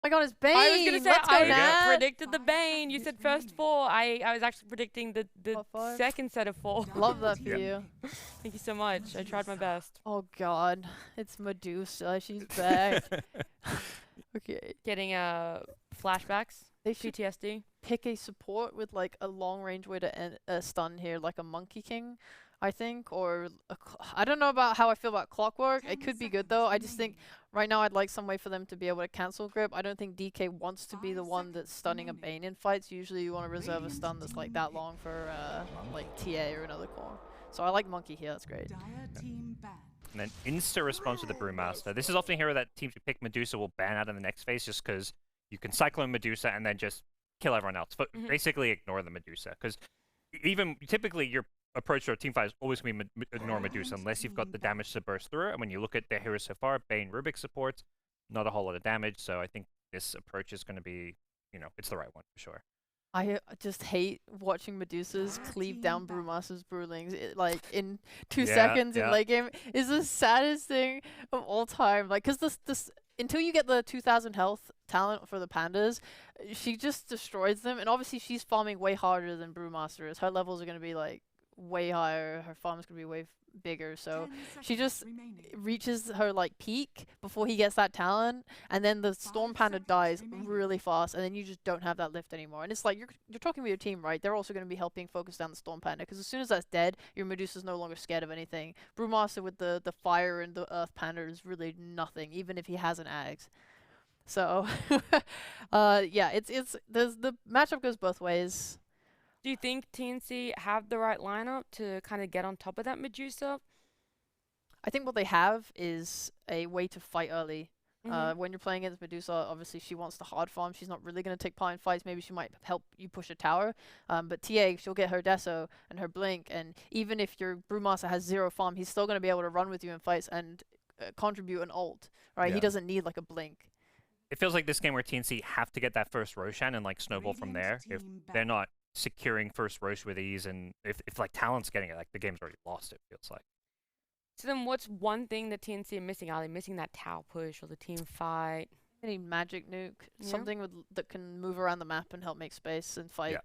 my god, it's Bane! I was gonna say Let's go, I Nat! predicted the Bane. You said first 4. I was actually predicting the second set of 4. Love that for you. Thank you so much. I tried my best. Oh god, it's Medusa. She's back. Okay. Getting flashbacks. They should PTSD. pick a support with like a long range way to end stun here, like a Monkey King, I think, or I don't know about how I feel about Clockwork. It could be good though. I just think right now I'd like some way for them to be able to cancel grip. I don't think DK wants to be the one that's stunning a Bane in fights. Usually you want to reserve a stun that's like that long for like TA or another core. So I like Monkey here. That's great. And then insta response to the Brewmaster. This is often a hero that teams who pick Medusa will ban out in the next phase just because you can Cyclone Medusa and then just kill everyone else. But basically ignore the Medusa. Because even typically your approach to a team fight is always going to be ignore Medusa unless you've got the damage to burst through it. And when you look at their heroes so far, Bane, Rubik supports, not a whole lot of damage. So I think this approach is going to be, you know, it's the right one for sure. I just hate watching Medusas cleave down Brewmaster's Brewlings like in 2 seconds in late game is the saddest thing of all time. Like, cause this until you get the 2000 health talent for the pandas, she just destroys them. And obviously she's farming way harder than Brewmaster is. Her levels are gonna be like way higher. Her farm's gonna be way bigger. So she just reaches her like peak before he gets that talent, and then the Storm Panda dies really fast, and then you just don't have that lift anymore. And it's like you're talking with your team, right? They're also going to be helping focus down the Storm Panda, because as soon as that's dead, your Medusa's no longer scared of anything. Brewmaster with the fire and the Earth Panda is really nothing, even if he has an Ags. So yeah, it's the matchup goes both ways. Do you think TNC have the right lineup to kind of get on top of that Medusa? I think what they have is a way to fight early. When you're playing against Medusa, obviously she wants to hard farm. She's not really going to take part in fights. Maybe she might help you push a tower. But TA, she'll get her Deso and her Blink. And even if your Brewmaster has 0 farm, he's still going to be able to run with you in fights and contribute an ult. Right? He doesn't need like a Blink. It feels like this game where TNC have to get that first Roshan and like snowball from there. If they're not securing first Rosh with ease, and if like Talon's getting it, like the game's already lost, it feels like. So then what's one thing that TNC are missing? Are they missing that tower push or the team fight? They need magic nuke, something that can move around the map and help make space and fight.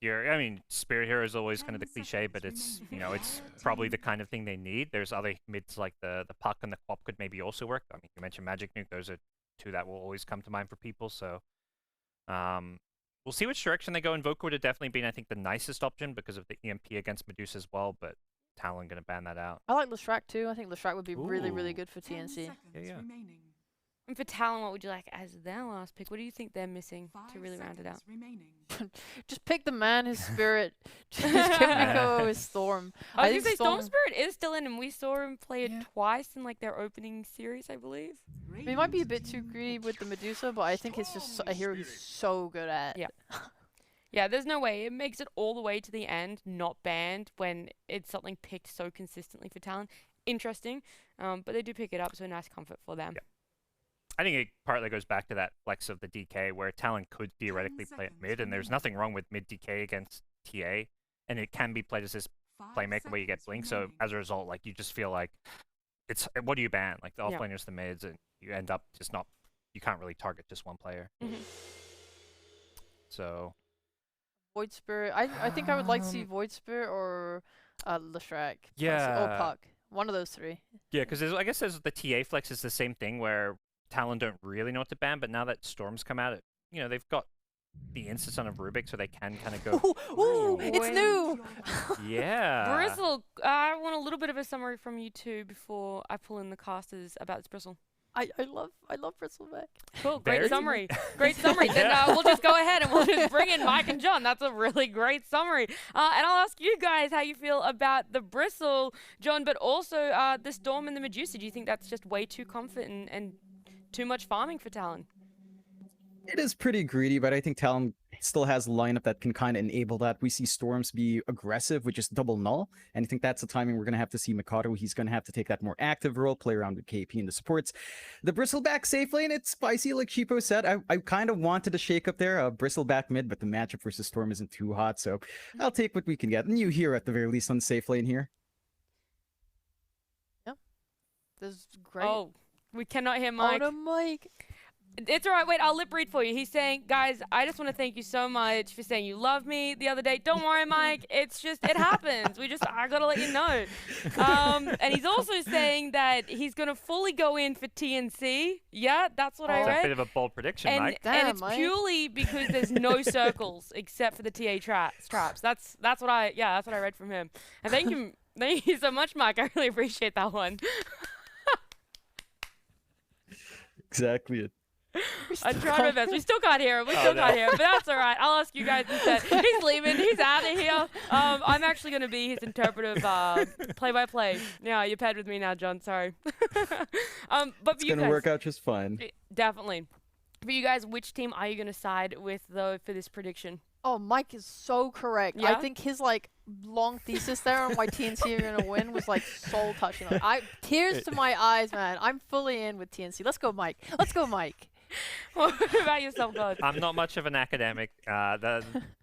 I mean, Spirit Hero is always kind of the cliche, but it's, you know, it's probably the kind of thing they need. There's other mids like the Puck and the Quap could maybe also work. I mean, you mentioned magic nuke; those are 2 that will always come to mind for people. So, we'll see which direction they go. Invoker would have definitely been, I think, the nicest option because of the EMP against Medusa as well, but Talon going to ban that out. I like Leshrac too. I think Leshrac would be really, really good for TNC. Yeah. And for Talon, what would you like as their last pick? What do you think they're missing to really round it out? Just pick the man, his spirit. Just Kimiko, his Storm. I was going to say, Storm Spirit is still in, and we saw him play it twice in like their opening series, I believe. He might be a bit too greedy with the Medusa, but I think it's just a hero he's so good at. Yeah. Yeah, there's no way. It makes it all the way to the end, not banned, when it's something picked so consistently for Talon. Interesting, but they do pick it up, so nice comfort for them. Yeah. I think it partly goes back to that flex of the DK, where Talon could theoretically play at mid, and there's nothing wrong with mid DK against TA, and it can be played as this playmaker where you get Blink, so as a result, like, you just feel like, it's, what do you ban? Like, the offlaners, the mids, and you end up just not, you can't really target just one player. So... Void Spirit. I think I would like to see Void Spirit or Leshrac. Yeah. Or Puck. One of those 3. Yeah, because I guess there's the TA flex is the same thing where Talon don't really know what to ban, but now that Storm's come out, you know, they've got the Insta-Son of Rubik, so they can kind of go... Ooh, it's new! Yeah. Bristle, I want a little bit of a summary from you two before I pull in the casters about this Bristle. I love Bristleback. Cool, great summary. Great summary. Then we'll just go ahead and we'll just bring in Mike and John. That's a really great summary. And I'll ask you guys how you feel about the Bristle, John, but also the Storm and the Medusa. Do you think that's just way too comfort and too much farming for Talon? It is pretty greedy, but I think Talon still has a lineup that can kind of enable that. We see Storms be aggressive with just double null, and I think that's the timing we're going to have to see Mikado. He's going to have to take that more active role, play around with KP and the supports. The Bristleback safe lane, it's spicy, like Cheapo said. I kind of wanted to shake up there, Bristleback mid, but the matchup versus Storm isn't too hot, so I'll take what we can get. And you here at the very least on the safe lane here. Yep. This is great. Oh, we cannot hear Mike. Oh, no, Mike. It's all right. Wait, I'll lip read for you. He's saying, guys, I just want to thank you so much for saying you love me the other day. Don't worry, Mike. It's just, it happens. I got to let you know. And he's also saying that he's going to fully go in for TNC. Yeah, that's what I read. That's a bit of a bold prediction, Mike. And it's purely because there's no circles except for the TA traps. That's what I read from him. And thank you so much, Mike. I really appreciate that one. Exactly it. I tried my best. We still can't hear him. Can't hear him, but that's all right. I'll ask you guys instead. He's leaving. He's out of here. I'm actually going to be his interpretive play-by-play. Yeah, you're paired with me now, John. Sorry. But it's going to work out just fine. Definitely. For you guys, which team are you going to side with, though, for this prediction? Oh, Mike is so correct. Yeah? I think his long thesis there on why TNC are gonna win was soul touching. Tears to my eyes, man. I'm fully in with TNC. Let's go, Mike. Let's go, Mike. What about yourself, God? I'm not much of an academic.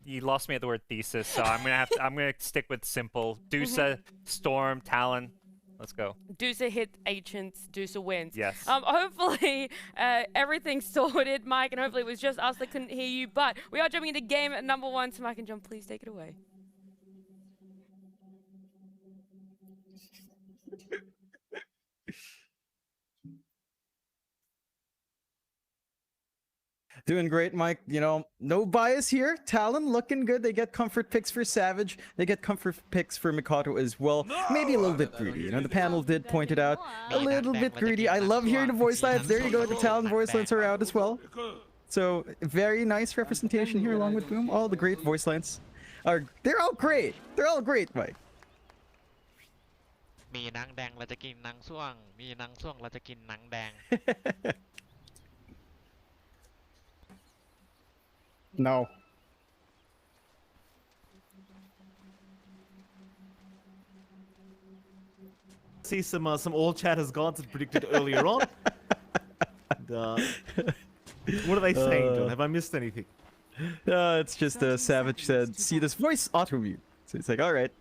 You lost me at the word thesis, so I'm gonna stick with simple. Dusa, Storm, Talon. Let's go. Dusa hits Ancients, Dusa wins. Yes. Hopefully everything's sorted, Mike, and hopefully it was just us that couldn't hear you. But we are jumping into game number 1, so Mike and John, please take it away. Doing great, Mike. You know, no bias here. Talon looking good. They get comfort picks for Savage. They get comfort picks for Mikado as well. Maybe a little bit greedy. You know, the panel did point it out. A little bit greedy. I love hearing the voice lines. There you go. The Talon voice lines are out as well. So, very nice representation here along with Boom. All the great voice lines. They're all great. They're all great, Mike. มีหนังแดงเราจะกินหนังส้วงมีหนังส้วงเราจะกินหนังแดง No. See some all chatters gods had predicted earlier on. And, what are they saying, John? Have I missed anything? It's just Savage said, see this voice auto mute. So it's like, all right.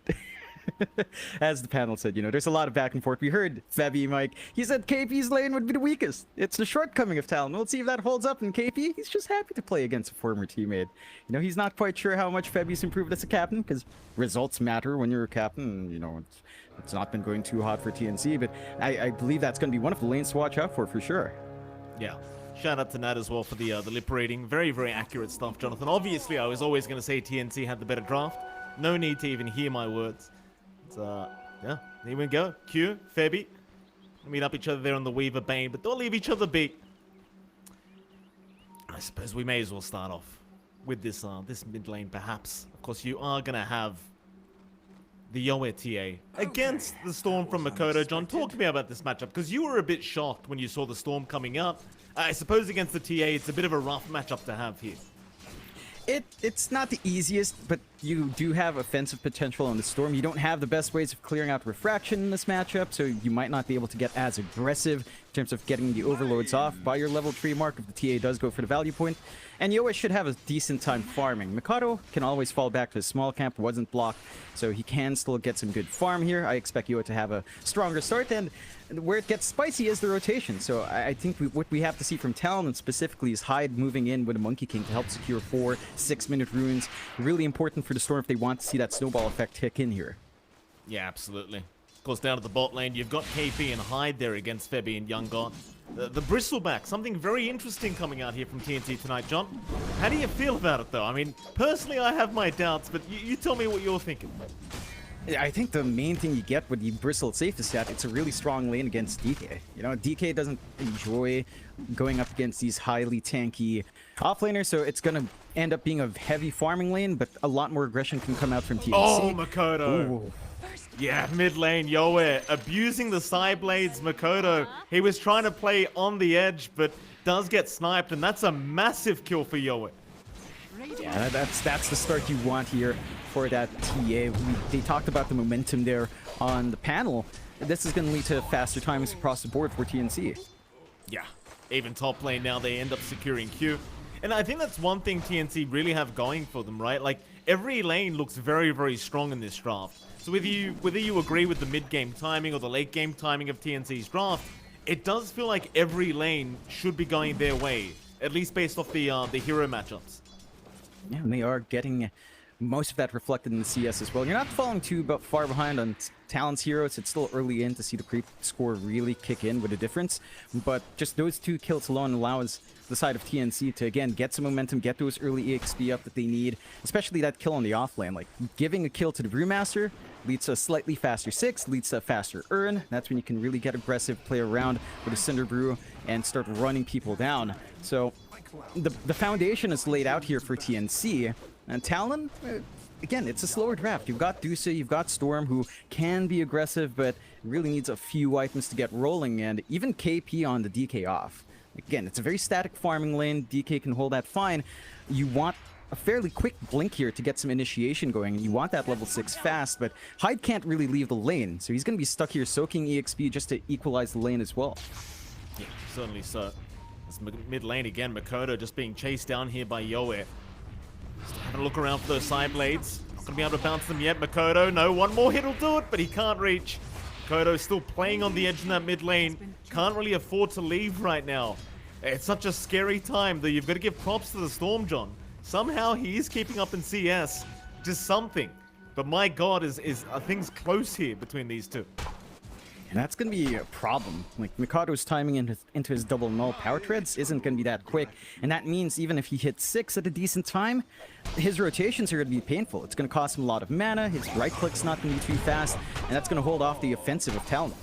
As the panel said, you know, there's a lot of back and forth. We heard Febby, Mike. He said KP's lane would be the weakest. It's the shortcoming of Talon. We'll see if that holds up. And KP, he's just happy to play against a former teammate. You know, he's not quite sure how much Febby's improved as a captain, because results matter when you're a captain. You know, it's not been going too hot for TNC, but I believe that's going to be one of the lanes to watch out for sure. Yeah. Shout out to Nat as well for the lip reading. Very, very accurate stuff, Jonathan. Obviously, I was always going to say TNC had the better draft. No need to even hear my words. Yeah, here we go. Q, Febby. Meet up each other there on the Weaver Bane, but don't leave each other be. I suppose we may as well start off with this this mid lane, perhaps. Of course, you are going to have the Yoe TA against the Storm from Makoto. John, talk to me about this matchup, because you were a bit shocked when you saw the Storm coming up. I suppose against the TA, it's a bit of a rough matchup to have here. It's not the easiest, but you do have offensive potential on the Storm. You don't have the best ways of clearing out refraction in this matchup, so you might not be able to get as aggressive in terms of getting the overloads off by your level 3 mark if the TA does go for the value point. And Yoa should have a decent time farming. Mikado can always fall back to his small camp, wasn't blocked, so he can still get some good farm here. I expect Yoa to have a stronger start, and where it gets spicy is the rotation. So I think what we have to see from Talon, and specifically, is Hyde moving in with a Monkey King to help secure 4 6-minute runes. Really important for the Storm if they want to see that snowball effect kick in here. Yeah, absolutely. Of course, down at the bot lane, you've got KP and Hyde there against Febby and Young God. The Bristleback, something very interesting coming out here from TNT tonight, John. How do you feel about it, though? I mean, personally, I have my doubts, but you tell me what you're thinking. I think the main thing you get with the Bristle safe is that it's a really strong lane against DK. You know, DK doesn't enjoy going up against these highly tanky offlaners, so it's going to end up being a heavy farming lane, but a lot more aggression can come out from TNC. Oh, Makoto. Ooh. Yeah, mid lane, Yoe abusing the side blades. Makoto, he was trying to play on the edge, but does get sniped, and that's a massive kill for Yoe. Yeah, that's the start you want here for that TA. They talked about the momentum there on the panel. This is going to lead to faster timings across the board for TNC. Yeah, even top lane now, they end up securing Q. And I think that's one thing TNC really have going for them, right? Like, every lane looks very, very strong in this draft. So whether you agree with the mid-game timing or the late-game timing of TNC's draft, it does feel like every lane should be going their way at least based off the hero matchups. Yeah, and they are getting most of that reflected in the CS as well. You're not falling too far behind on Talon's heroes. It's still early in to see the creep score really kick in with a difference. But just those 2 kills alone allows the side of TNC to, again, get some momentum, get those early EXP up that they need, especially that kill on the offlane. Like, giving a kill to the Brewmaster leads to a slightly faster 6, leads to a faster earn. That's when you can really get aggressive, play around with a Cinder Brew, and start running people down. So the foundation is laid out here for TNC. And Talon, again, it's a slower draft. You've got Dusa, you've got Storm, who can be aggressive, but really needs a few items to get rolling, and even KP on the DK off. Again, it's a very static farming lane. DK can hold that fine. You want a fairly quick blink here to get some initiation going, and you want that level 6 fast, but Hyde can't really leave the lane, so he's going to be stuck here soaking EXP just to equalize the lane as well. Yeah, certainly so. This mid lane again, Makoto just being chased down here by Yoe. Just having a look around for those side blades. Not going to be able to bounce them yet. Makoto, no, one more hit will do it, but he can't reach. Makoto still playing on the edge in that mid lane. Can't really afford to leave right now. It's such a scary time that you've got to give props to the Storm, John. Somehow he is keeping up in CS. Just something. But my god, are things close here between these two. And that's going to be a problem. Like, Mikado's timing into his double null power treads isn't going to be that quick. And that means even if he hits 6 at a decent time, his rotations are going to be painful. It's going to cost him a lot of mana, his right click's not going to be too fast, and that's going to hold off the offensive of Talon.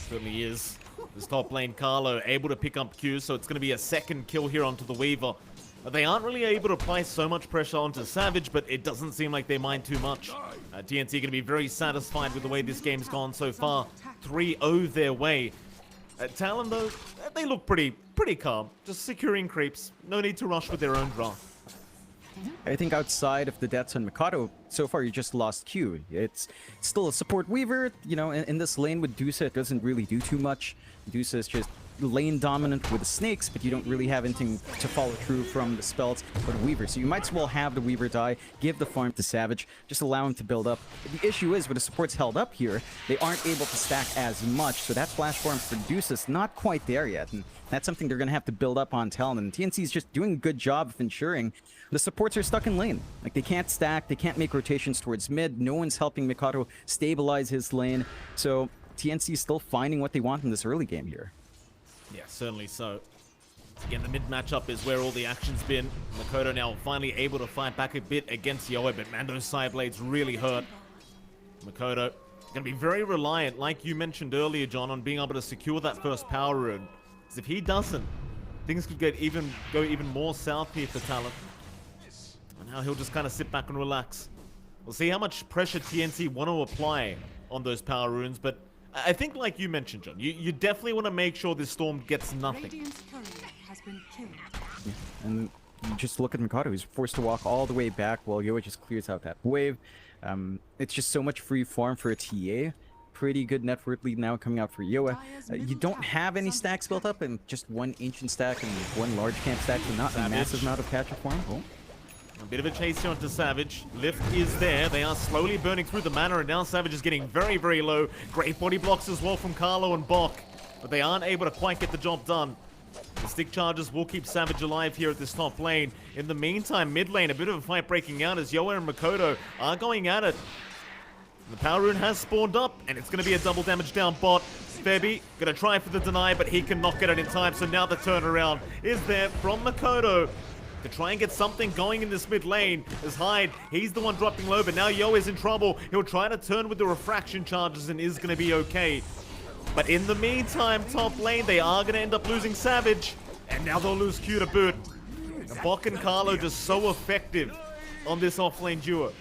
Certainly is. This top lane, Carlo, able to pick up Q, so it's going to be a second kill here onto the Weaver. They aren't really able to apply so much pressure onto Savage, but it doesn't seem like they mind too much. TNC going to be very satisfied with the way this game's gone so far. 3-0 their way. Talon, though, they look pretty calm. Just securing creeps. No need to rush with their own draft. I think outside of the deaths on Mikado, so far you just lost Q. It's still a support Weaver. You know, in this lane with Dusa, it doesn't really do too much. Dusa is just lane dominant with the snakes, but you don't really have anything to follow through from the spells for the Weaver. So you might as well have the Weaver die, give the farm to Savage, just allow him to build up. The issue is, with the supports held up here, they aren't able to stack as much, so that flash farm for Deuce is not quite there yet, and that's something they're going to have to build up on Talon. And TNC is just doing a good job of ensuring the supports are stuck in lane. Like, they can't stack, they can't make rotations towards mid, no one's helping Mikado stabilize his lane, so TNC is still finding what they want in this early game here. Yeah, certainly so. Again, the mid matchup is where all the action's been. Makoto now finally able to fight back a bit against Yoe, but man, those side blades really hurt. Makoto gonna be very reliant, like you mentioned earlier, John, on being able to secure that first power rune. Because if he doesn't, things could go even more south here for Talon. And now he'll just kind of sit back and relax. We'll see how much pressure TNC want to apply on those power runes, but I think, like you mentioned, John, you definitely want to make sure this Storm gets nothing. And you just look at Mikado, who's forced to walk all the way back while Yoa just clears out that wave. It's just so much free farm for a TA. Pretty good net worth lead now coming out for Yoa. You don't have any stacks built up, and just one ancient stack and one large camp stack, so not a massive amount of catcher farm. Oh. A bit of a chase here onto Savage. Lift is there. They are slowly burning through the mana, and now Savage is getting very, very low. Great body blocks as well from Carlo and Bok, but they aren't able to quite get the job done. The stick charges will keep Savage alive here at this top lane. In the meantime, mid lane, a bit of a fight breaking out as Yoa and Makoto are going at it. The power rune has spawned up, and it's going to be a double damage down bot. Febby going to try for the deny, but he cannot get it in time, so now the turnaround is there from Makoto to try and get something going in this mid lane. As Hyde, he's the one dropping low, but now Yoa is in trouble. He'll try to turn with the refraction charges and is going to be okay. But in the meantime, top lane, they are going to end up losing Savage, and now they'll lose Q to boot. And Bok and Carlo just so effective on this offlane duo.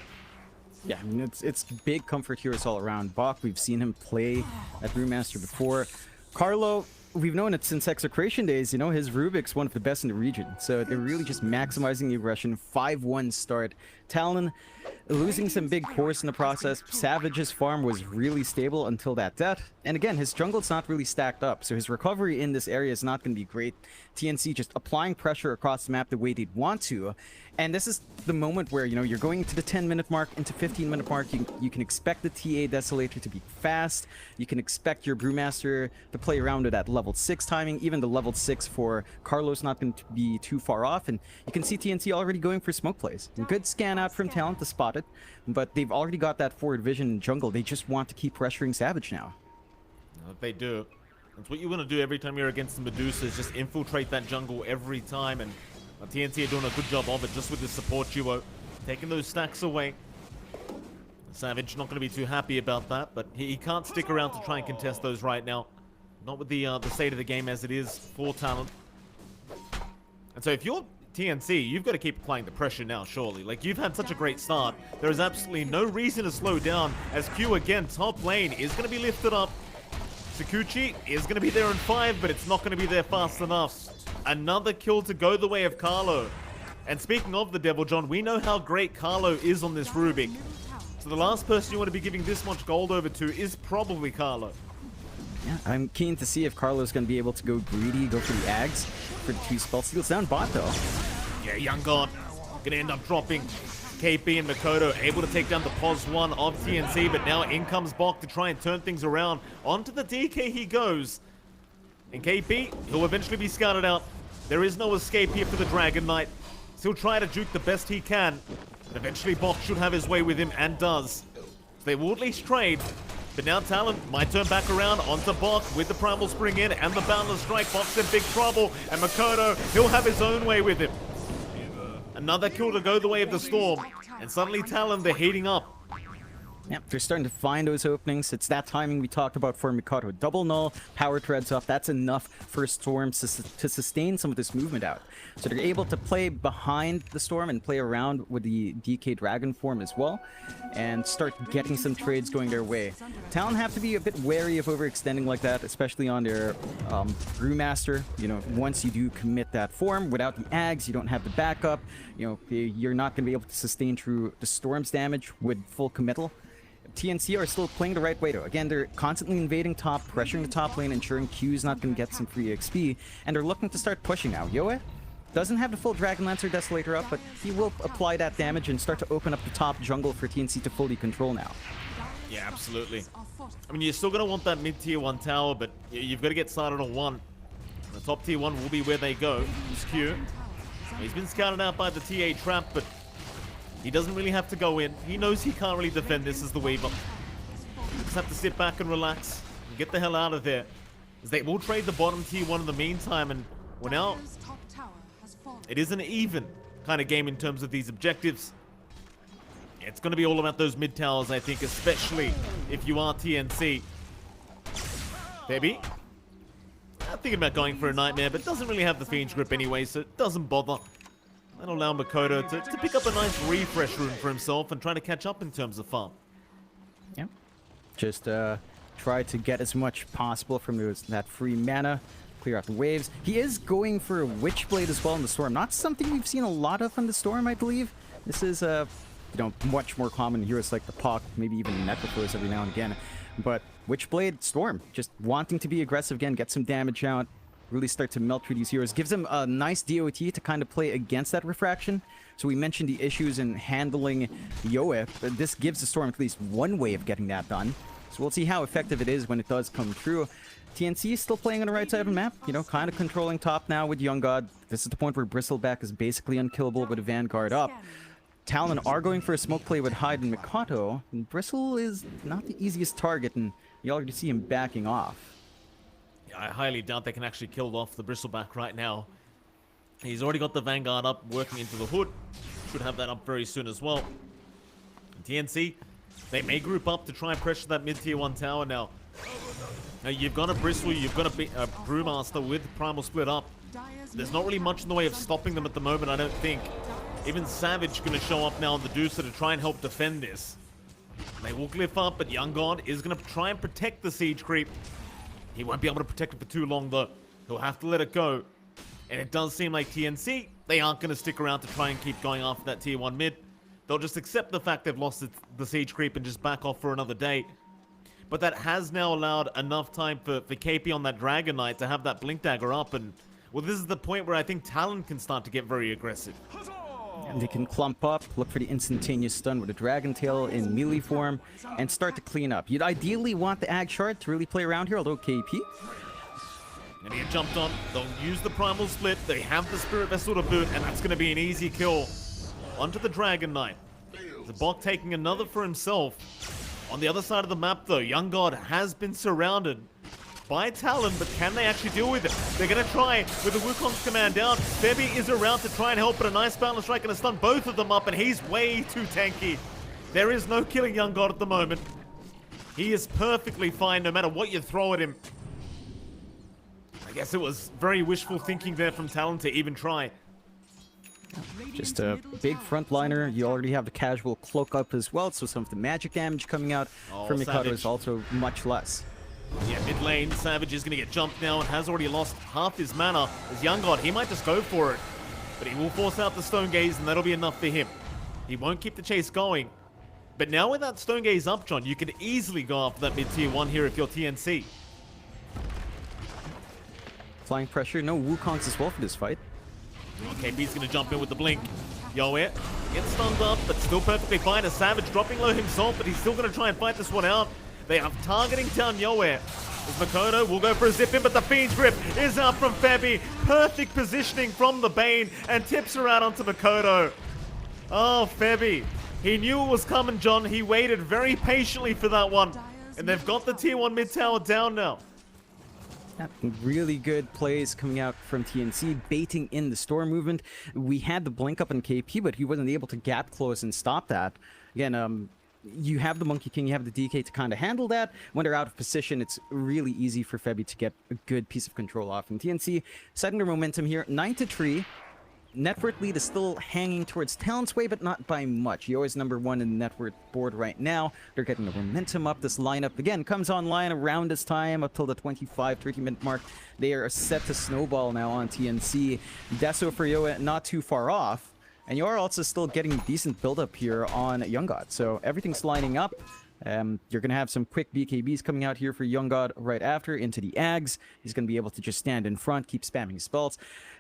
Yeah, I mean, it's big comfort heroes all around. Bok, we've seen him play at Brewmaster before. Carlo, we've known it since Execration days. You know, his Rubik's one of the best in the region. So they're really just maximizing the aggression. 5-1 start. Talon losing some big cores in the process. Savage's farm was really stable until that death. And again, his jungle's not really stacked up, so his recovery in this area is not going to be great. TNC just applying pressure across the map the way they'd want to. And this is the moment where, you know, you're going into the 10-minute mark, into 15-minute mark. You can expect the TA Desolator to be fast. You can expect your Brewmaster to play around it at level 6 timing. Even the level 6 for Carlos not going to be too far off. And you can see TNC already going for smoke plays. Good scan out from Talon to spot it. But they've already got that forward vision in jungle. They just want to keep pressuring Savage now. They do. That's what you want to do every time you're against the Medusa, is just infiltrate that jungle every time. And TNC are doing a good job of it just with the support duo, taking those stacks away. Savage not going to be too happy about that, but he can't stick around to try and contest those right now. Not with the state of the game as it is for Talon. And so if you're TNC, you've got to keep applying the pressure now, surely. Like, you've had such a great start. There is absolutely no reason to slow down, as Q again, top lane, is going to be lifted up. Sakuchi is going to be there in 5, but it's not going to be there fast enough. Another kill to go the way of Carlo. And speaking of the Devil, John, we know how great Carlo is on this Rubik. So the last person you want to be giving this much gold over to is probably Carlo. Yeah, I'm keen to see if Carlo's going to be able to go greedy, go for the Ags for the 2 spell steals down bot, though. Yeah, Young God going to end up dropping. KP and Makoto able to take down the POS 1 of TNC, but now in comes Bok to try and turn things around. Onto the DK he goes. And KP, he'll eventually be scouted out. There is no escape here for the Dragon Knight. He'll try to juke the best he can. But eventually Bok should have his way with him, and does. So they will at least trade. But now Talon might turn back around onto Bok with the Primal Spring in and the Boundless Strike. Bok's in big trouble, and Makoto, he'll have his own way with him. Another kill to go the way of the Storm. And suddenly Talon, they're heating up. Yep, they're starting to find those openings. It's that timing we talked about for Mikado. Double null, power treads up. That's enough for Storm to sustain some of this movement out. So they're able to play behind the Storm and play around with the DK Dragon form as well, and start getting some trades going their way. Talon have to be a bit wary of overextending like that, especially on their Brewmaster. You know, once you do commit that form, without the Ags, you don't have the backup. You know, you're not going to be able to sustain through the Storm's damage with full committal. TNC are still playing the right way, though. Again, they're constantly invading top, pressuring the top lane, ensuring Q's not going to get some free XP, and they're looking to start pushing now. Yoe doesn't have the full Dragon Lancer Desolator up, but he will apply that damage and start to open up the top jungle for TNC to fully control now. Yeah, absolutely. I mean, you're still going to want that mid-tier 1 tower, but you've got to get started on 1. The top tier 1 will be where they go. It's Q. He's been scouted out by the TA trap, but he doesn't really have to go in. He knows he can't really defend this as the Weaver. Just have to sit back and relax and get the hell out of there. As they will trade the bottom tier 1 in the meantime, and we're now... It is an even kind of game in terms of these objectives. It's going to be all about those mid towers, I think, especially if you are TNC. Baby. I'm thinking about going for a Nightmare, but doesn't really have the Fiend's Grip anyway, so it doesn't bother. That'll allow Makoto to pick up a nice refresh room for himself and try to catch up in terms of farm. Yeah. Just try to get as much possible from that free mana. Clear out the waves. He is going for a Witchblade as well in the Storm. Not something we've seen a lot of on the Storm, I believe. This is, you know, much more common in heroes like the Puck, maybe even Necrophos every now and again. But Witchblade, Storm, just wanting to be aggressive again, get some damage out, really start to melt through these heroes. Gives him a nice DOT to kind of play against that refraction. So we mentioned the issues in handling Yoe, but this gives the Storm at least one way of getting that done. So we'll see how effective it is when it does come true. TNC is still playing on the right side of the map, you know, kind of controlling top now with Young God. This is the point where Bristleback is basically unkillable with a Vanguard up. Talon are going for a smoke play with Hyde and Mikato, and Bristle is not the easiest target, and you already see him backing off. Yeah, I highly doubt they can actually kill off the Bristleback right now. He's already got the Vanguard up, working into the hood. Should have that up very soon as well. And TNC, they may group up to try and pressure that mid-tier 1 tower now. Now, you've got a Bristle, you've got a Brewmaster with Primal Split up. There's not really much in the way of stopping them at the moment, I don't think. Even Savage going to show up now on the Deucer to try and help defend this. They will glyph up, but Young God is going to try and protect the siege creep. He won't be able to protect it for too long, though. He'll have to let it go. And it does seem like TNC, they aren't going to stick around to try and keep going after that tier 1 mid. They'll just accept the fact they've lost the siege creep and just back off for another day. But that has now allowed enough time for KP on that Dragon Knight to have that Blink Dagger up, and Well, this is the point where I think Talon can start to get very aggressive. And they can clump up, look for the instantaneous stun with a Dragon Tail in melee form, and start to clean up. You'd ideally want the Ag Shard to really play around here, although KP. And he jumped on. They'll use the Primal Split. They have the Spirit Vessel to boot, and that's going to be an easy kill. Onto the Dragon Knight. Zabok taking another for himself. On the other side of the map, though, Young God has been surrounded by Talon, but can they actually deal with it? They're going to try with the Wukong's command down. Febby is around to try and help, but a nice balance strike going to stun both of them up, and he's way too tanky. There is no killing Young God at the moment. He is perfectly fine no matter what you throw at him. I guess it was very wishful thinking there from Talon to even try. Just a big frontliner. You already have the casual cloak up as well, so some of the magic damage coming out from Mikado is also much less. Yeah, mid lane, Savage is going to get jumped now and has already lost half his mana. As Young God, he might just go for it, but he will force out the Stone Gaze, and that'll be enough for him. He won't keep the chase going. But now with that Stone Gaze up, John, you can easily go after that mid-tier 1 here if you're TNC. Flying pressure, no Wukongs as well for this fight. Okay, B's going to jump in with the blink. Yoe gets stunned up, but still perfectly fine. A Savage dropping low himself, but he's still going to try and fight this one out. They are targeting down Yoe. As Makoto will go for a zip in, but the Fiend's Grip is out from Febby. Perfect positioning from the Bane, and tips her out onto Makoto. Oh, Febby. He knew it was coming, John. He waited very patiently for that one. And they've got the tier 1 mid tower down now. Yeah, really good plays coming out from TNC, baiting in the storm movement. We had the blink up on KP, but he wasn't able to gap close and stop that. Again, you have the Monkey King, you have the DK to kind of handle that. When they're out of position, it's really easy for Febby to get a good piece of control off. And TNC setting their momentum here, 9-3. Net worth lead is still hanging towards Talon's way, but not by much. Yo is number 1 in the net worth board right now. They're getting the momentum up. This lineup, again, comes online around this time up till the 25-30-minute mark. They are set to snowball now on TNC. Deso for Yoa not too far off. And you are also still getting decent build-up here on Young God. So everything's lining up. You're going to have some quick BKBs coming out here for Young God right after into the Ags. He's going to be able to just stand in front, keep spamming spells.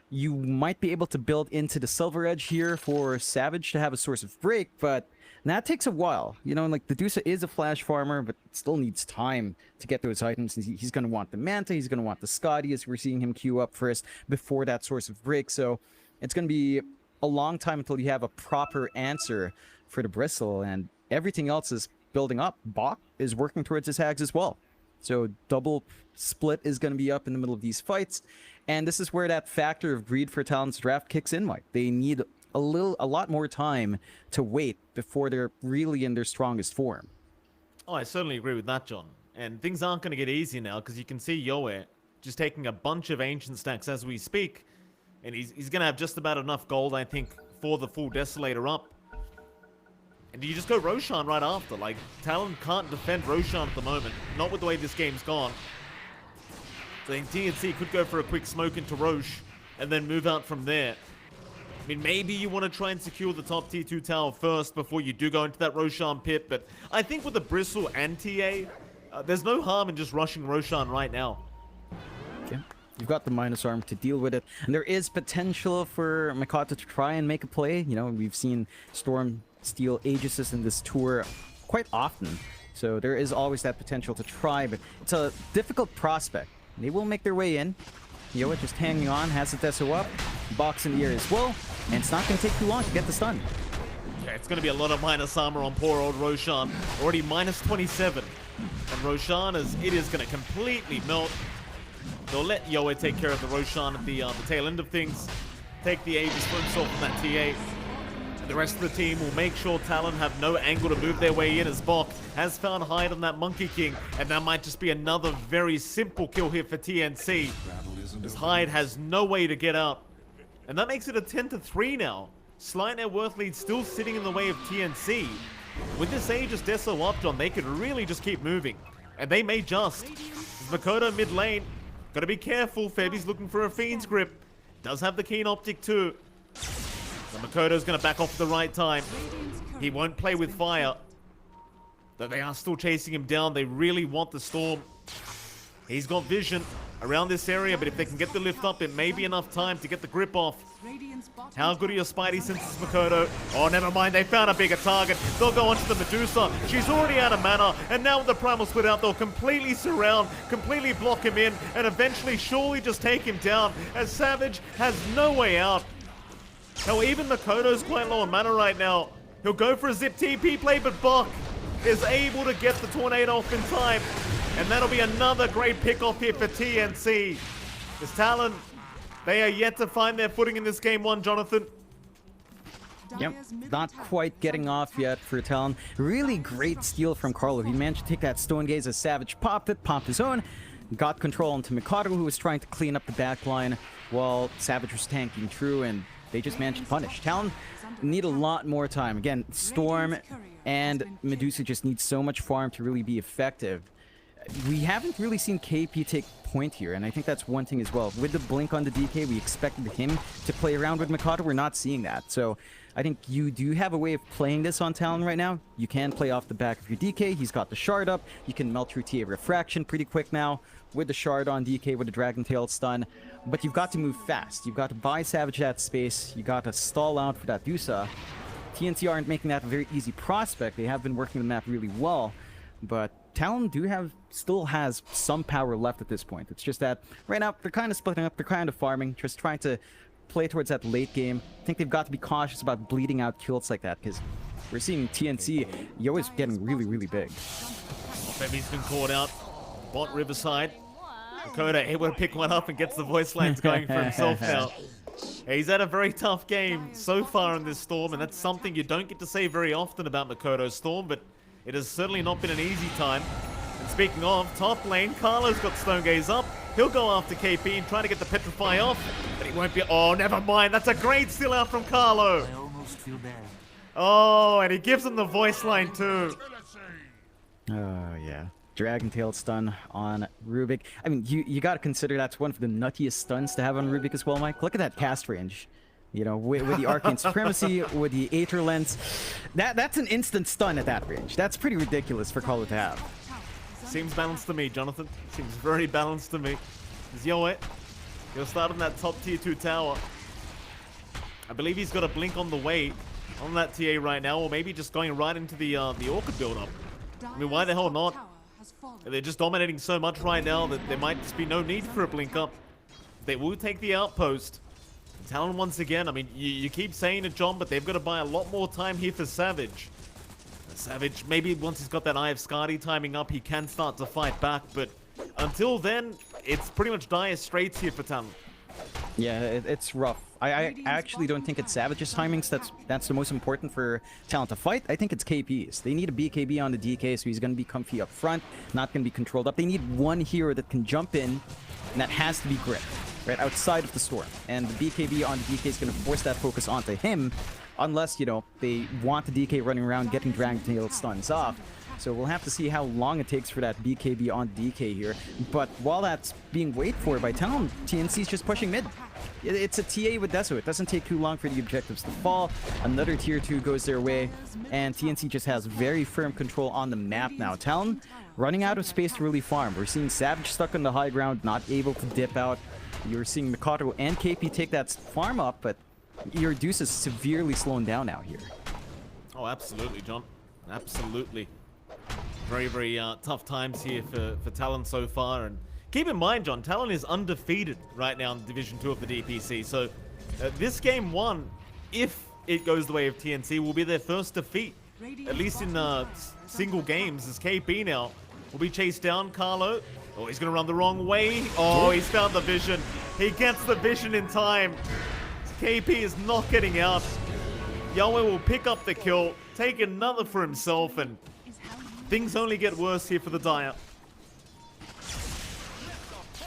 You might be able to build into the Silver Edge here for Savage to have a source of break, but that takes a while. You know, like, the Dusa is a flash farmer, but still needs time to get those items. He's going to want the Manta, he's going to want the Scotty, as we're seeing him queue up first before that source of break. So it's going to be a long time until you have a proper answer for the Bristle, and everything else is building up. Bok is working towards his Hags as well. So double split is going to be up in the middle of these fights. And this is where that factor of greed for Talon's draft kicks in, Mike. They need a lot more time to wait before they're really in their strongest form. Oh, I certainly agree with that, John. And things aren't going to get easy now, because you can see Yoe just taking a bunch of ancient stacks as we speak. And he's going to have just about enough gold, I think, for the full Desolator up. And you just go Roshan right after. Like, Talon can't defend Roshan at the moment. Not with the way this game's gone. So I think TNC could go for a quick smoke into Roche and then move out from there. I mean, maybe you want to try and secure the top tier 2 tower first before you do go into that Roshan pit. But I think with the Bristle and TA, there's no harm in just rushing Roshan right now. Okay. You've got the minus arm to deal with it. And there is potential for Mikado to try and make a play. You know, we've seen Storm steal Aegises in this tour quite often. So there is always that potential to try, but it's a difficult prospect. They will make their way in. Yoa just hanging on, has the Deso up, box in the air as well, and it's not going to take too long to get the stun. Yeah, it's going to be a lot of minus armor on poor old Roshan. Already minus 27. And Roshan, it is going to completely melt. They'll let Yoa take care of the Roshan at the tail end of things. Take the Aegis for himself from that TA. And the rest of the team will make sure Talon have no angle to move their way in, as Bok has found hide on that Monkey King. And that might just be another very simple kill here for TNC. As Hyde has no way to get out. And that makes it a 10-3 now. Slight net worth lead still sitting in the way of TNC. With this Aegis Deso up, John, they could really just keep moving. And they may just. As Makoto mid lane, gotta be careful. Febby's looking for a Fiend's Grip. Does have the Keen Optic too. So Makoto's gonna back off at the right time. He won't play with fire. Though they are still chasing him down. They really want the Storm. He's got vision around this area, but if they can get the lift up, it may be enough time to get the grip off. How good are your Spidey senses, Makoto? Oh, never mind, they found a bigger target. They'll go onto the Medusa. She's already out of mana, and now with the Primal Split out, they'll completely surround, completely block him in, and eventually surely just take him down, as Savage has no way out. Hell, even Makoto's quite low on mana right now. He'll go for a zip TP play, but Buck is able to get the Tornado off in time, and that'll be another great pick off here for TNC. This Talon, they are yet to find their footing in this game one, Jonathan. Yep, not quite getting off yet for Talon. Really great steal from Carlo. He managed to take that Stone Gaze as Savage popped it, popped his own, got control onto Mikado, who was trying to clean up the backline while Savage was tanking through, and they just managed to punish. Talon need a lot more time. Again, Storm and Medusa just need so much farm to really be effective. We haven't really seen KP take point here, and I think that's one thing as well. With the blink on the DK, we expected him to play around with Mikado. We're not seeing that. So I think you do have a way of playing this on Talon right now. You can play off the back of your DK. He's got the shard up. You can melt through TA Refraction pretty quick now with the shard on DK with the Dragon Tail stun. But you've got to move fast. You've got to buy Savage that space. You got to stall out for that Dusa. TNC aren't making that a very easy prospect. They have been working the map really well, but Talon still has some power left at this point. It's just that right now they're kind of splitting up, they're kind of farming, just trying to play towards that late game. I think they've got to be cautious about bleeding out kills like that, because we're seeing TNC, Yo is getting really, really big. Femi's been caught out. Bot Riverside. Dakota able to pick one up and gets the voice lines going for himself now. He's had a very tough game so far in this Storm, and that's something you don't get to say very often about Makoto's Storm, but it has certainly not been an easy time. And speaking of, top lane, Carlo's got Stone Gaze up. He'll go after KP and try to get the Petrify off, but he won't be... Oh, never mind. That's a great steal out from Carlo. I almost feel bad. Oh, and he gives him the voice line too. Oh, yeah. Dragon Tail stun on Rubik. I mean, you got to consider that's one of the nuttiest stuns to have on Rubik as well, Mike. Look at that cast range. You know, with the Arcane Supremacy, with the Aether Lens. That's an instant stun at that range. That's pretty ridiculous for Carlo to have. Seems balanced to me, Jonathan. Seems very balanced to me. Is Yoet. He'll start on that top tier 2 tower. I believe he's got a blink on the way on that TA right now, or maybe just going right into the Orchid build-up. I mean, why the hell not? They're just dominating so much right now that there might just be no need for a blink up. They will take the outpost. Talon once again, I mean, you keep saying it, John, but they've got to buy a lot more time here for Savage. Savage, maybe once he's got that Eye of Skadi timing up, he can start to fight back, but until then, it's pretty much dire straits here for Talon. Yeah, it's rough. I actually don't think it's Savage's timings that's the most important for Talon to fight. I think it's KP's. They need a BKB on the DK, so he's going to be comfy up front, not going to be controlled up. They need one hero that can jump in, and that has to be Grip, right outside of the Storm. And the BKB on the DK is going to force that focus onto him, unless, you know, they want the DK running around getting Dragon Tail stuns off. So we'll have to see how long it takes for that BKB on DK here. But while that's being waited for by Talon, TNC's just pushing mid. It's a TA with Deso. It doesn't take too long for the objectives to fall. Another tier 2 goes their way, and TNC just has very firm control on the map now. Talon running out of space to really farm. We're seeing Savage stuck on the high ground, not able to dip out. You're seeing Mikado and KP take that farm up, but your Deuce is severely slowing down out here. Oh, absolutely, John. Absolutely. Very, very tough times here for Talon so far. And keep in mind, John, Talon is undefeated right now in Division 2 of the DPC. So this game 1, if it goes the way of TNC, will be their first defeat, at least in single games, as KP now will be chased down. Carlo, oh, he's going to run the wrong way. Oh, he's found the vision. He gets the vision in time. KP is not getting out. Yahweh will pick up the kill, take another for himself, and things only get worse here for the Dire.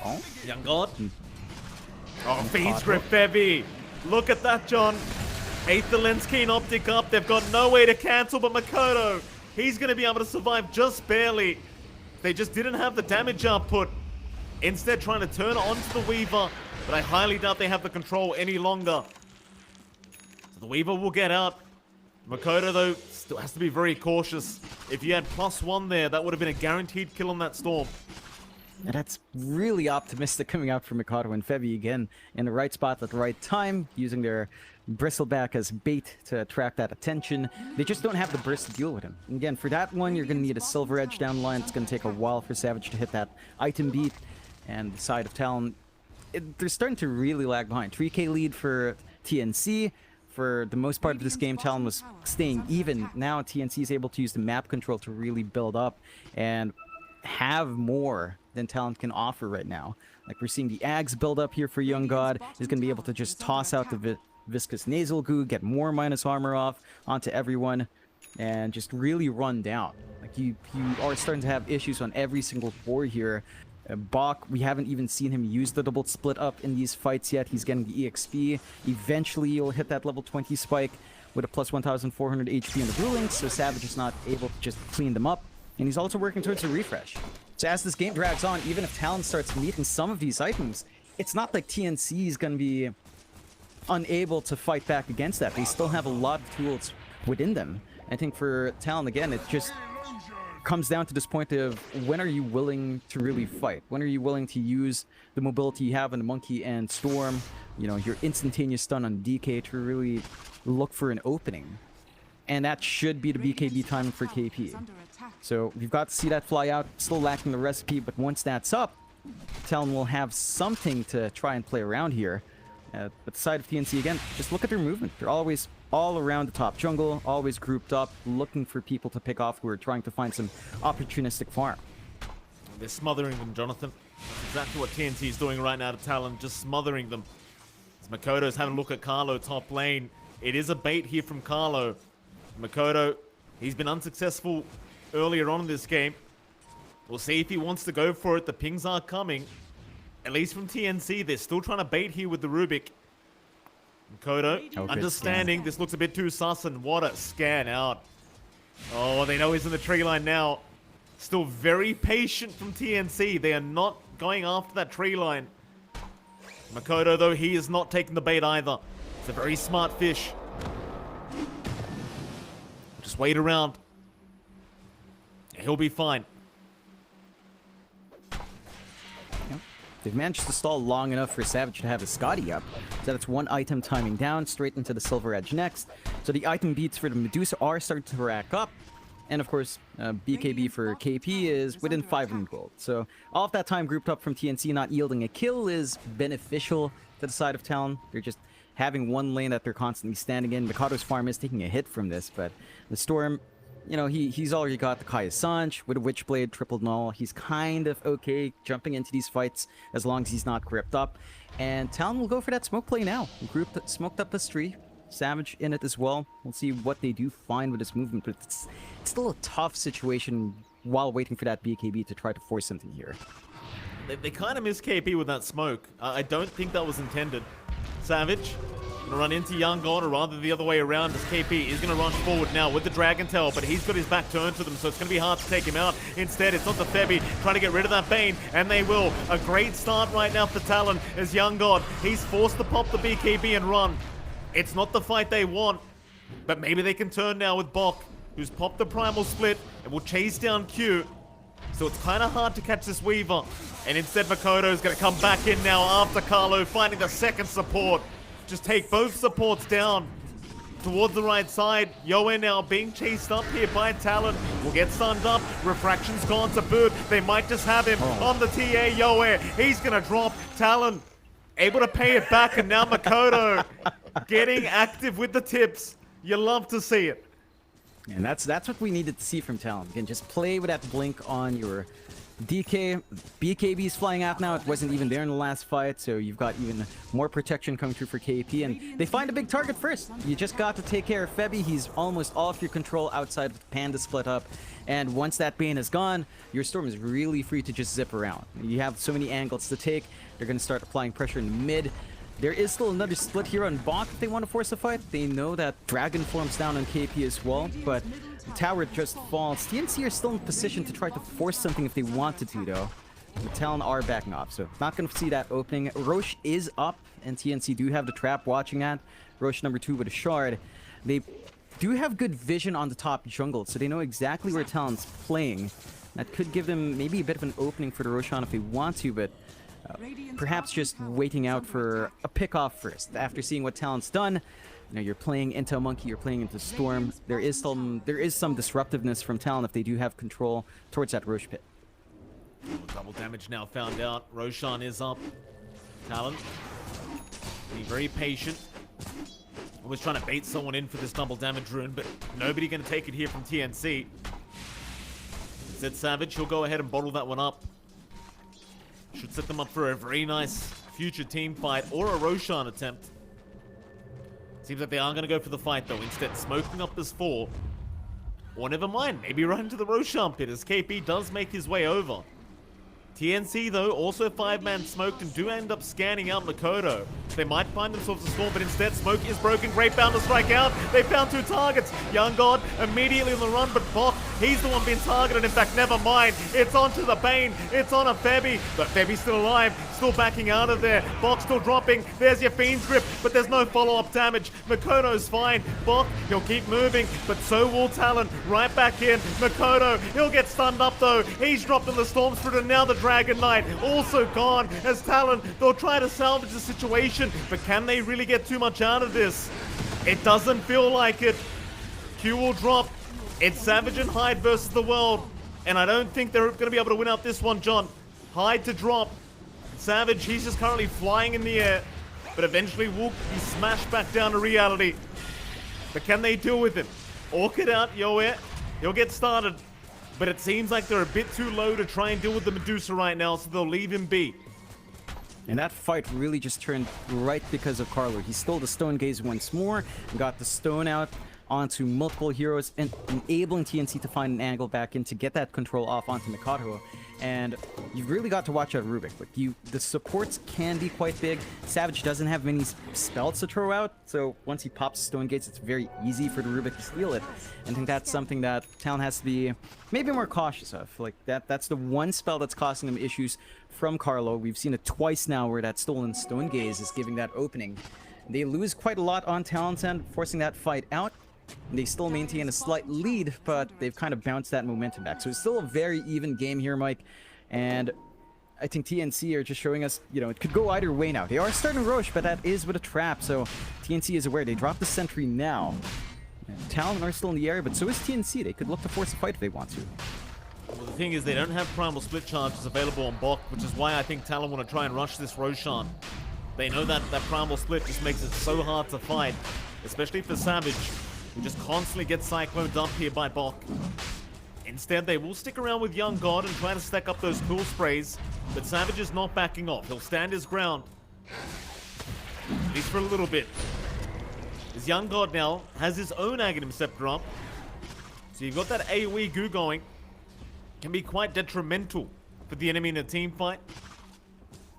Oh, Young God. Oh, Fiend's Grip Bevy. Look at that, John. Aether Lens Keen Optic up. They've got no way to cancel, but Makoto, he's going to be able to survive just barely. They just didn't have the damage output. Instead, trying to turn onto the Weaver, but I highly doubt they have the control any longer. So the Weaver will get out. Makoto, though, still has to be very cautious. If you had +1 there, that would have been a guaranteed kill on that Storm. And that's really optimistic coming out from Mikado and Febby again in the right spot at the right time, using their bristleback as bait to attract that attention. They just don't have the burst to deal with him. And again, for that one, you're going to need a silver edge down the line. It's going to take a while for Savage to hit that item beat. And the side of Talon, they're starting to really lag behind. 3k lead for TNC. For the most part of this game, Talon was staying even. Now TNC is able to use the map control to really build up and have more than Talon can offer right now. Like, we're seeing the Ags build up here for Young God. He's going to be able to just toss out the viscous nasal goo, get more minus armor off onto everyone, and just really run down. Like, you are starting to have issues on every single core here. Bach, we haven't even seen him use the double split up in these fights yet. He's getting the EXP. Eventually, he'll hit that level 20 spike with a plus 1,400 HP in the rulings, so Savage is not able to just clean them up. And he's also working towards a refresh. So as this game drags on, even if Talon starts meeting some of these items, it's not like TNC is going to be unable to fight back against that. They still have a lot of tools within them. I think for Talon, again, it just comes down to this point of when are you willing to really fight? When are you willing to use the mobility you have on the Monkey and Storm, you know, your instantaneous stun on DK to really look for an opening? And that should be the BKB timing for KP. So we've got to see that fly out. Still lacking the recipe, but once that's up, Talon will have something to try and play around here. But the side of TNC, again, just look at their movement. They're always all around the top jungle, always grouped up, looking for people to pick off who are trying to find some opportunistic farm. They're smothering them, Jonathan. That's exactly what TNT is doing right now to Talon, just smothering them. As Makoto's having a look at Carlo top lane. It is a bait here from Carlo. Makoto, he's been unsuccessful earlier on in this game. We'll see if he wants to go for it. The pings are coming. At least from TNC, they're still trying to bait here with the Rubik. Makoto, understanding this looks a bit too sus, and what a scan out. Oh, they know he's in the tree line now. Still very patient from TNC. They are not going after that tree line. Makoto, though, he is not taking the bait either. It's a very smart fish. Just wait around. He'll be fine. They've managed to stall long enough for Savage to have a Scotty up. So that's one item timing down, straight into the Silver Edge next. So the item beats for the Medusa are starting to rack up. And of course, BKB for KP is within 500 gold. So all of that time grouped up from TNC not yielding a kill is beneficial to the side of Talon. They're just having one lane that they're constantly standing in. Mikado's farm is taking a hit from this, but the Storm, you know, he's already got the Kaya Sanch with a Witchblade, triple null. He's kind of okay jumping into these fights as long as he's not gripped up. And Talon will go for that smoke play now. Smoked up this tree. Savage in it as well. We'll see what they do find with this movement, but it's still a tough situation while waiting for that BKB to try to force something here. They kind of missed KP with that smoke. I don't think that was intended. Savage gonna run into Young God, or rather the other way around, as KP is gonna rush forward now with the Dragon Tail, but he's got his back turned to them, so it's gonna be hard to take him out. Instead, it's on the Febby trying to get rid of that Bane, and they will. A great start right now for Talon as Young God. He's forced to pop the BKB and run. It's not the fight they want, but maybe they can turn now with Bok, who's popped the Primal Split and will chase down Q. So it's kind of hard to catch this Weaver. And instead, Makoto's going to come back in now after Carlo, finding the second support. Just take both supports down towards the right side. Yoe now being chased up here by Talon. Will get stunned up. Refraction's gone to boot. They might just have him on the TA. Yoe, he's going to drop. Talon able to pay it back, and now Makoto getting active with the tips. You love to see it. And that's what we needed to see from Talon. Again, just play with that blink on your DK. BKB is flying out now. It wasn't even there in the last fight, so you've got even more protection coming through for KP. And they find a big target first. You just got to take care of Febby. He's almost off your control outside with Panda split up. And once that Bane is gone, your Storm is really free to just zip around. You have so many angles to take. They're going to start applying pressure in the mid. There is still another split here on Bach if they want to force a fight. They know that Dragon forms down on KP as well, but the tower just falls. TNC are still in position to try to force something if they wanted to, though. The Talon are backing off, so not going to see that opening. Roche is up, and TNC do have the trap watching at. Roche number 2 with a shard. They do have good vision on the top jungle, so they know exactly where Talon's playing. That could give them maybe a bit of an opening for the Roshan if they want to, but perhaps just waiting out for a pick-off first. After seeing what Talon's done, you know, you're playing into a monkey, you're playing into Storm. There is some disruptiveness from Talon if they do have control towards that Rosh pit. Double damage now found out. Roshan is up. Talon, be very patient. Always trying to bait someone in for this double damage rune, but nobody going to take it here from TNC. Instead, Savage, he'll go ahead and bottle that one up. Should set them up for a very nice future team fight or a Roshan attempt. Seems like they are going to go for the fight, though. Instead, smoking up this 4. Or never mind, maybe run into the Roshan pit as KP does make his way over. TNC, though, also 5-man smoked and do end up scanning out Makoto. They might find themselves a storm, but instead, Smoke is broken. Great bound to strike out. They found 2 targets. Young God immediately on the run, but Bok, he's the one being targeted. In fact, never mind. It's onto the Bane. It's on a Febby, but Febby's still alive. Still backing out of there. Bok still dropping. There's your Fiend's Grip, but there's no follow-up damage. Makoto's fine. Bok, he'll keep moving, but so will Talon. Right back in. Makoto, he'll get stunned up, though. He's dropped in the Storm Spirit, and now the Dragon Knight also gone. As Talon, they'll try to salvage the situation, but can they really get too much out of this? It doesn't feel like it. Q will drop. It's Savage and Hyde versus the world, and I don't think they're going to be able to win out this one, John. Hyde to drop. Savage, he's just currently flying in the air, but eventually will be smashed back down to reality. But can they deal with it? Orchid out, Yoe. He'll get started, but it seems like they're a bit too low to try and deal with the Medusa right now, so they'll leave him be. And that fight really just turned right because of Carlo. He stole the Stone Gaze once more, got the stone out onto multiple heroes, and enabling TNC to find an angle back in to get that control off onto Mikado. And you've really got to watch out Rubik. Like the supports can be quite big. Savage doesn't have many spells to throw out, so once he pops Stone Gates, it's very easy for the Rubik to steal it. And I think that's something that Talon has to be maybe more cautious of. Like that's the one spell that's causing them issues from Carlo. We've seen it twice now where that stolen Stone Gaze is giving that opening. They lose quite a lot on Talon's end, forcing that fight out. They still maintain a slight lead, but they've kind of bounced that momentum back. So it's still a very even game here, Mike. And I think TNC are just showing us, you know, it could go either way now. They are starting Roche, but that is with a trap. So TNC is aware. They drop the sentry now. And Talon are still in the area, but so is TNC. They could look to force a fight if they want to. Well, the thing is, they don't have primal split charges available on Bok, which is why I think Talon want to try and rush this Roshan. They know that that primal split just makes it so hard to fight, especially for Savage, who just constantly gets cycloned up here by Bok. Instead, they will stick around with Young God and try to stack up those cool sprays, but Savage is not backing off. He'll stand his ground, at least for a little bit. As Young God now has his own Aghanim Scepter up, so you've got that AoE goo going. Can be quite detrimental for the enemy in a team fight.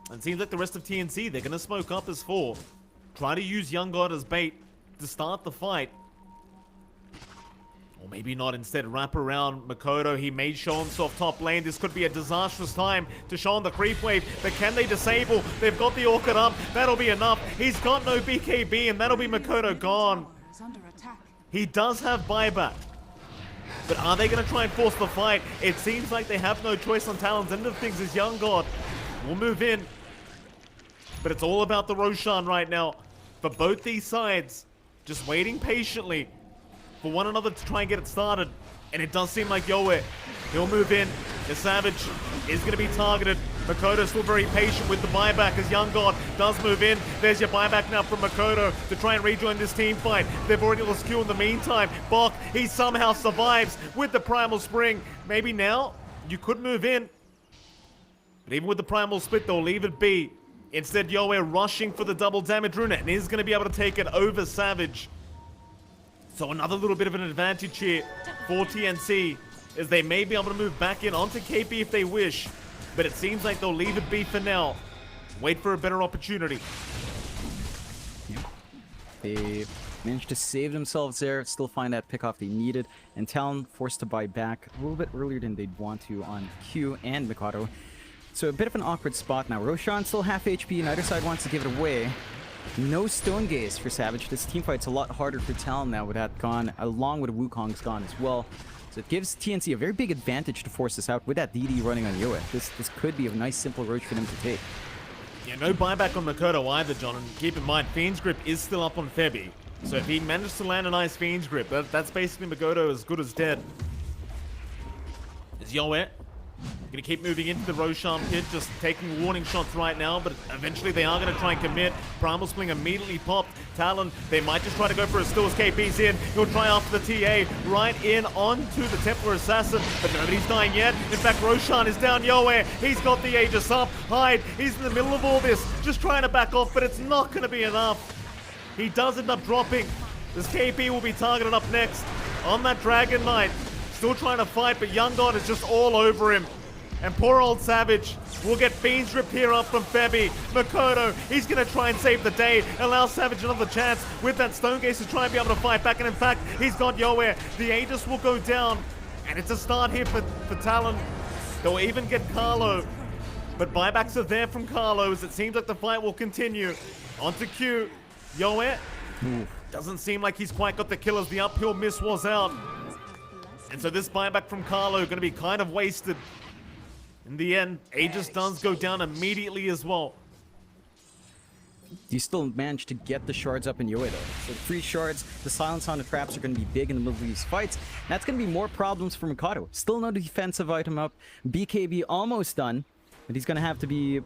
And it seems like the rest of TNC, they're going to smoke up as 4. Try to use Young God as bait to start the fight. Or maybe not, instead wrap around Makoto. He may show himself top lane. This could be a disastrous time to show on the creep wave. But can they disable? They've got the Orchid up. That'll be enough. He's got no BKB, and that'll be Makoto gone. He does have buyback. But are they going to try and force the fight? It seems like they have no choice on Talon's end of things as Young God will move in. But it's all about the Roshan right now. For both these sides, just waiting patiently for one another to try and get it started. And it does seem like Yoe, he'll move in. The Savage is going to be targeted. Makoto's still very patient with the buyback as Young God does move in. There's your buyback now from Makoto to try and rejoin this team fight. They've already lost Q in the meantime. Bok, he somehow survives with the Primal Spring. Maybe now you could move in. But even with the Primal Split, they'll leave it be. Instead, Yoe rushing for the double damage rune and is going to be able to take it over Savage. So another little bit of an advantage here for TNC, as they may be able to move back in onto KP if they wish. But it seems like they'll leave it be for now. Wait for a better opportunity. They managed to save themselves there, still find that pick off they needed, and Talon forced to buy back a little bit earlier than they'd want to on Q and Mikado. So a bit of an awkward spot now. Roshan still half HP, neither side wants to give it away. No Stone Gaze for Savage. This team fight's a lot harder for Talon now with that gone, along with Wukong's gone as well. So it gives TNC a very big advantage to force this out with that DD running on Yoe. This could be a nice simple roach for them to take. Yeah, no buyback on Makoto either, John. And keep in mind, Fiend's Grip is still up on Febby. So if he manages to land a nice Fiend's Grip, that's basically Makoto as good as dead. Is Yoe gonna keep moving into the Roshan pit, just taking warning shots right now, but eventually they are gonna try and commit. Primal Spling immediately popped. Talon, they might just try to go for a Stills. KP's in. He'll try after the TA, right in onto the Templar Assassin, but nobody's dying yet. In fact, Roshan is down. Yoe, he's got the Aegis up. Hyde, he's in the middle of all this, just trying to back off, but it's not gonna be enough. He does end up dropping. This KP will be targeted up next on that Dragon Knight. Still trying to fight, but Young God is just all over him. And poor old Savage will get Fiend's Rip here up from Febby. Makoto, he's going to try and save the day. Allow Savage another chance with that Stone Gaze to try and be able to fight back. And in fact, he's got Yoe. The Aegis will go down. And it's a start here for Talon. They'll even get Carlo. But buybacks are there from Carlo as it seems like the fight will continue. Onto Q. Yoe doesn't seem like he's quite got the kill as the uphill miss was out. And so this buyback from Carlo going to be kind of wasted. In the end, Aegis does go down immediately as well. You still manage to get the shards up in Yoe though. So 3 shards, the silence on the traps are going to be big in the middle of these fights. That's going to be more problems for Mikado. Still no defensive item up. BKB almost done, but he's going to have to be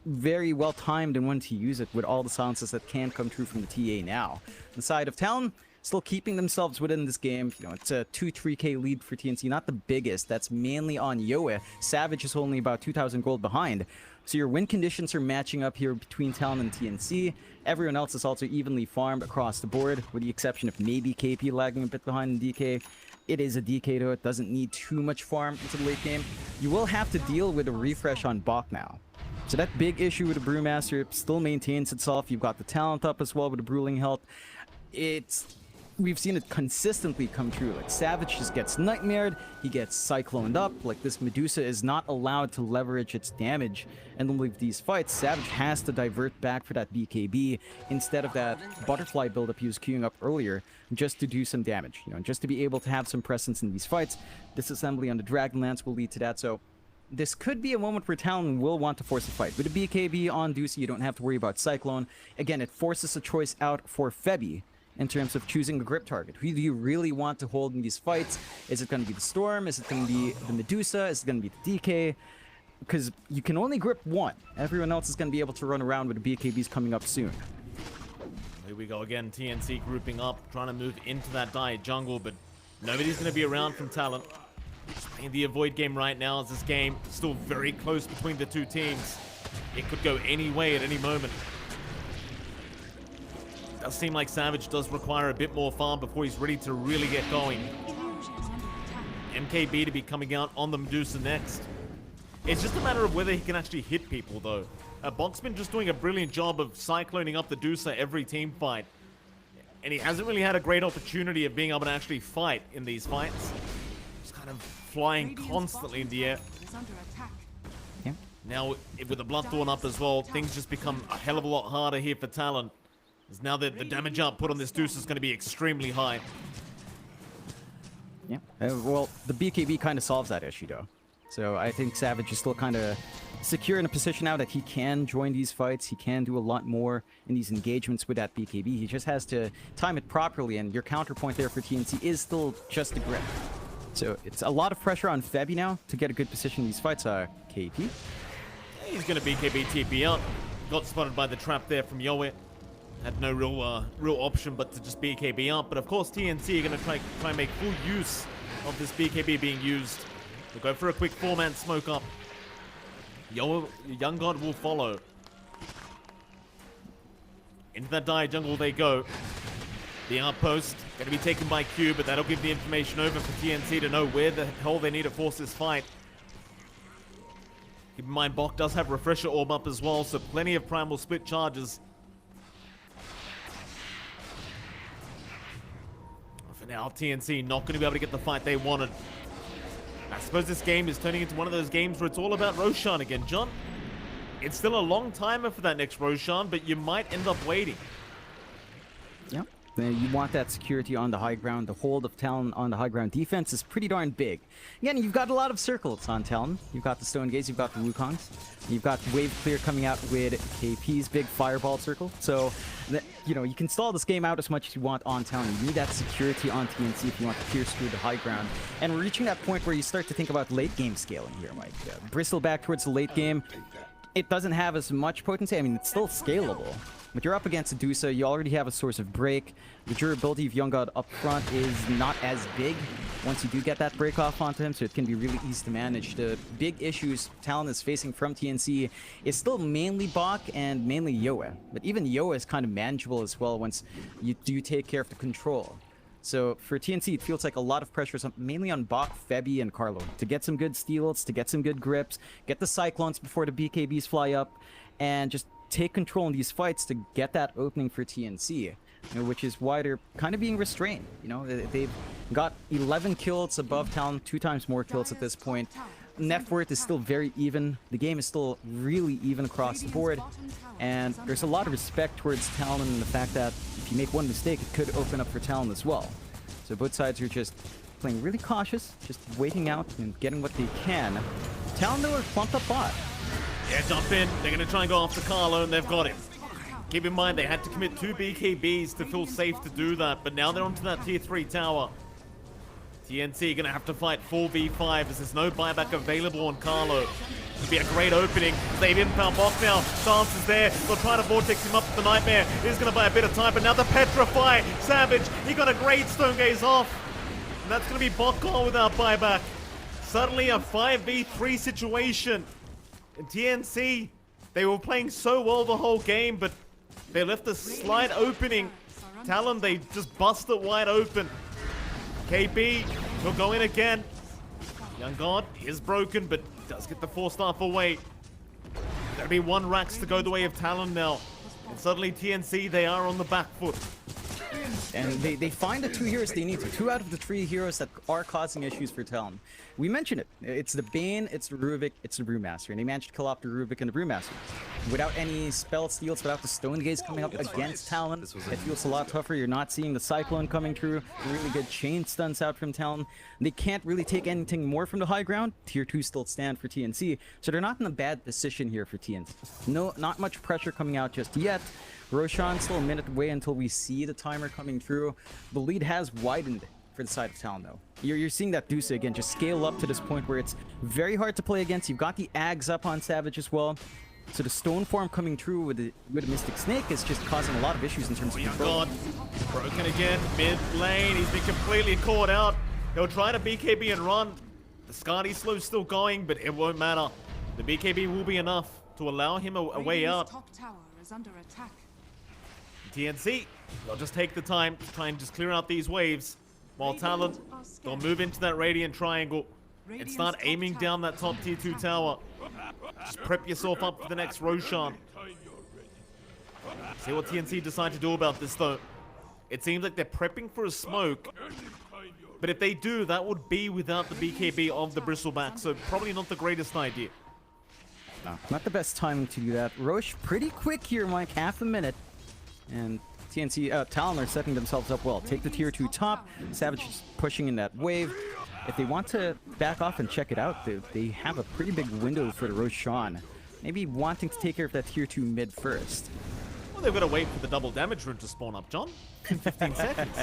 very well timed and when to use it with all the silences that can come through from the TA now. On the side of Talon, still keeping themselves within this game. You know, it's a 2-3k lead for TNC, not the biggest. That's mainly on Yoe. Savage is only about 2,000 gold behind. So your win conditions are matching up here between Talon and TNC. Everyone else is also evenly farmed across the board, with the exception of maybe KP lagging a bit behind in DK. It is a DK though, it doesn't need too much farm into the late game. You will have to deal with a refresh on Bach now. So that big issue with the Brewmaster still maintains itself. You've got the talent up as well with the Bruling Health. We've seen it consistently come true. Like, Savage just gets nightmared, he gets cycloned up. Like, this Medusa is not allowed to leverage its damage and leave these fights. Savage has to divert back for that BKB instead of that butterfly buildup he was queuing up earlier, just to do some damage, you know, just to be able to have some presence in these fights. Disassembly on the Dragonlance will lead to that, so this could be a moment where Talon will want to force a fight. With a BKB on Deucey, you don't have to worry about Cyclone. Again, it forces a choice out for Febby in terms of choosing a grip target. Who do you really want to hold in these fights? Is it going to be the Storm? Is it going to be the Medusa? Is it going to be the DK? Because you can only grip one. Everyone else is going to be able to run around with the BKBs coming up soon. Here we go again, TNC grouping up, trying to move into that diet jungle, but nobody's going to be around from Talon. Just playing the avoid game right now as this game is still very close between the two teams. It could go any way at any moment. Does seem like Savage does require a bit more farm before he's ready to really get going. MKB to be coming out on the Medusa next. It's just a matter of whether he can actually hit people though. Boxman just doing a brilliant job of cycloning up the Medusa every team fight. And he hasn't really had a great opportunity of being able to actually fight in these fights. Just kind of flying constantly in the air. Yeah. Now with the Bloodthorn up as well, things just become a hell of a lot harder here for Talon. As now the damage output on this Deuce is going to be extremely high. Yeah, well, the BKB kind of solves that issue though. So I think Savage is still kind of secure in a position now that he can join these fights. He can do a lot more in these engagements with that BKB. He just has to time it properly, and your counterpoint there for TNC is still just a grip. So it's a lot of pressure on Febby now to get a good position in these fights. KP? He's going to BKB TP out. Got spotted by the trap there from Yoe. Had no real option but to just BKB up. But of course TNC are going to try and make full use of this BKB being used. We'll go for a quick 4-man smoke up. Young God will follow. Into that dire jungle they go. The outpost going to be taken by Q, but that'll give the information over for TNC to know where the hell they need to force this fight. Keep in mind, Bok does have Refresher Orb up as well, so plenty of Primal Split charges. For now, TNC not going to be able to get the fight they wanted. I suppose this game is turning into one of those games where it's all about Roshan again, John. it's still a long timer for that next Roshan, but you might end up waiting. Yeah. You want that security on the high ground. The hold of Talon on the high ground defense is pretty darn big. Again, you've got a lot of circles on Talon. You've got the Stone Gaze, you've got the Wukongs. You've got Wave Clear coming out with KP's big fireball circle. So, you know, you can stall this game out as much as you want on Talon. You need that security on TNC if you want to pierce through the high ground. And we're reaching that point where you start to think about late game scaling here, Mike. Bristle back towards the late game. It doesn't have as much potency. I mean, it's still scalable. But you're up against Adusa, you already have a source of break. The durability of Young God up front is not as big once you do get that break off onto him, so it can be really easy to manage. The big issues Talon is facing from TNC is still mainly Bach and mainly Yoa. But even Yoa is kind of manageable as well once you do take care of the control. So for TNC, it feels like a lot of pressure is mainly on Bach, Febby, and Carlo to get some good steals, to get some good grips, get the Cyclones before the BKBs fly up, and just take control in these fights to get that opening for TNC, you know, which is why they're kind of being restrained. You know, they've got 11 kills above Talon, 2 times more kills at this point. Net worth is still very even. The game is still really even across the board, and there's a lot of respect towards Talon and the fact that if you make one mistake, it could open up for Talon as well. So both sides are just playing really cautious, just waiting out and getting what they can. Talon, though, are clumped up bot. Yeah, jump in. They're going to try and go after Carlo, and they've got him. Keep in mind, they had to commit 2 BKBs to feel safe to do that, but now they're onto that tier 3 tower. TNC going to have to fight 4v5 as there's no buyback available on Carlo. It'll be a great opening. They've inbound Bok now. Chance is there. They'll try to vortex him up with the Nightmare. He's going to buy a bit of time, but now the Petrify. Savage, he got a great Stone Gaze off. And that's going to be Bok gone without buyback. Suddenly a 5v3 situation. And TNC, they were playing so well the whole game, but they left a slight opening. Talon, they just bust it wide open. KB will go in again. Young God is broken, but does get the 4-staff away. There'll be 1 Rax to go the way of Talon now. And suddenly TNC, they are on the back foot. And they find the 2 heroes they need to. 2 out of the 3 heroes that are causing issues for Talon. We mentioned it. It's the Bane, it's the Rubik, it's the Brewmaster. And they managed to kill off the Rubik and the Brewmaster. Without any spell steals, without the Stone Gaze coming up against Talon, it feels a lot tougher. You're not seeing the Cyclone coming through. Really good chain stunts out from Talon. They can't really take anything more from the high ground. Tier 2 still stand for TNC. So they're not in a bad position here for TNC. No, not much pressure coming out just yet. Roshan still a minute away until we see the timer coming through. The lead has widened for the side of Talon, though. You're seeing that Dusa again just scale up to this point where it's very hard to play against. You've got the Ags up on Savage as well. So the Stone Form coming through with a Mystic Snake is just causing a lot of issues in terms of control. Broken again, mid lane. He's been completely caught out. He'll try to BKB and run. The Skadi slow's still going, but it won't matter. The BKB will be enough to allow him a way out. Top tower is under attack. TNC, they'll just take the time to try and just clear out these waves. While Talon, they'll move into that Radiant Triangle and start aiming down that top tier 2 tower. Just prep yourself up for the next Roshan. See what TNC decide to do about this, though. It seems like they're prepping for a smoke. But if they do, that would be without the BKB of the Bristleback, so probably not the greatest idea. No, not the best timing to do that. Roche pretty quick here, Mike. Half a minute. And TNC, Talon are setting themselves up well. Take the tier 2 top. Savage is pushing in that wave. If they want to back off and check it out, they have a pretty big window for the Roshan. Maybe wanting to take care of that tier 2 mid first. Well, they've got to wait for the double damage rune to spawn up, John. In 15 seconds.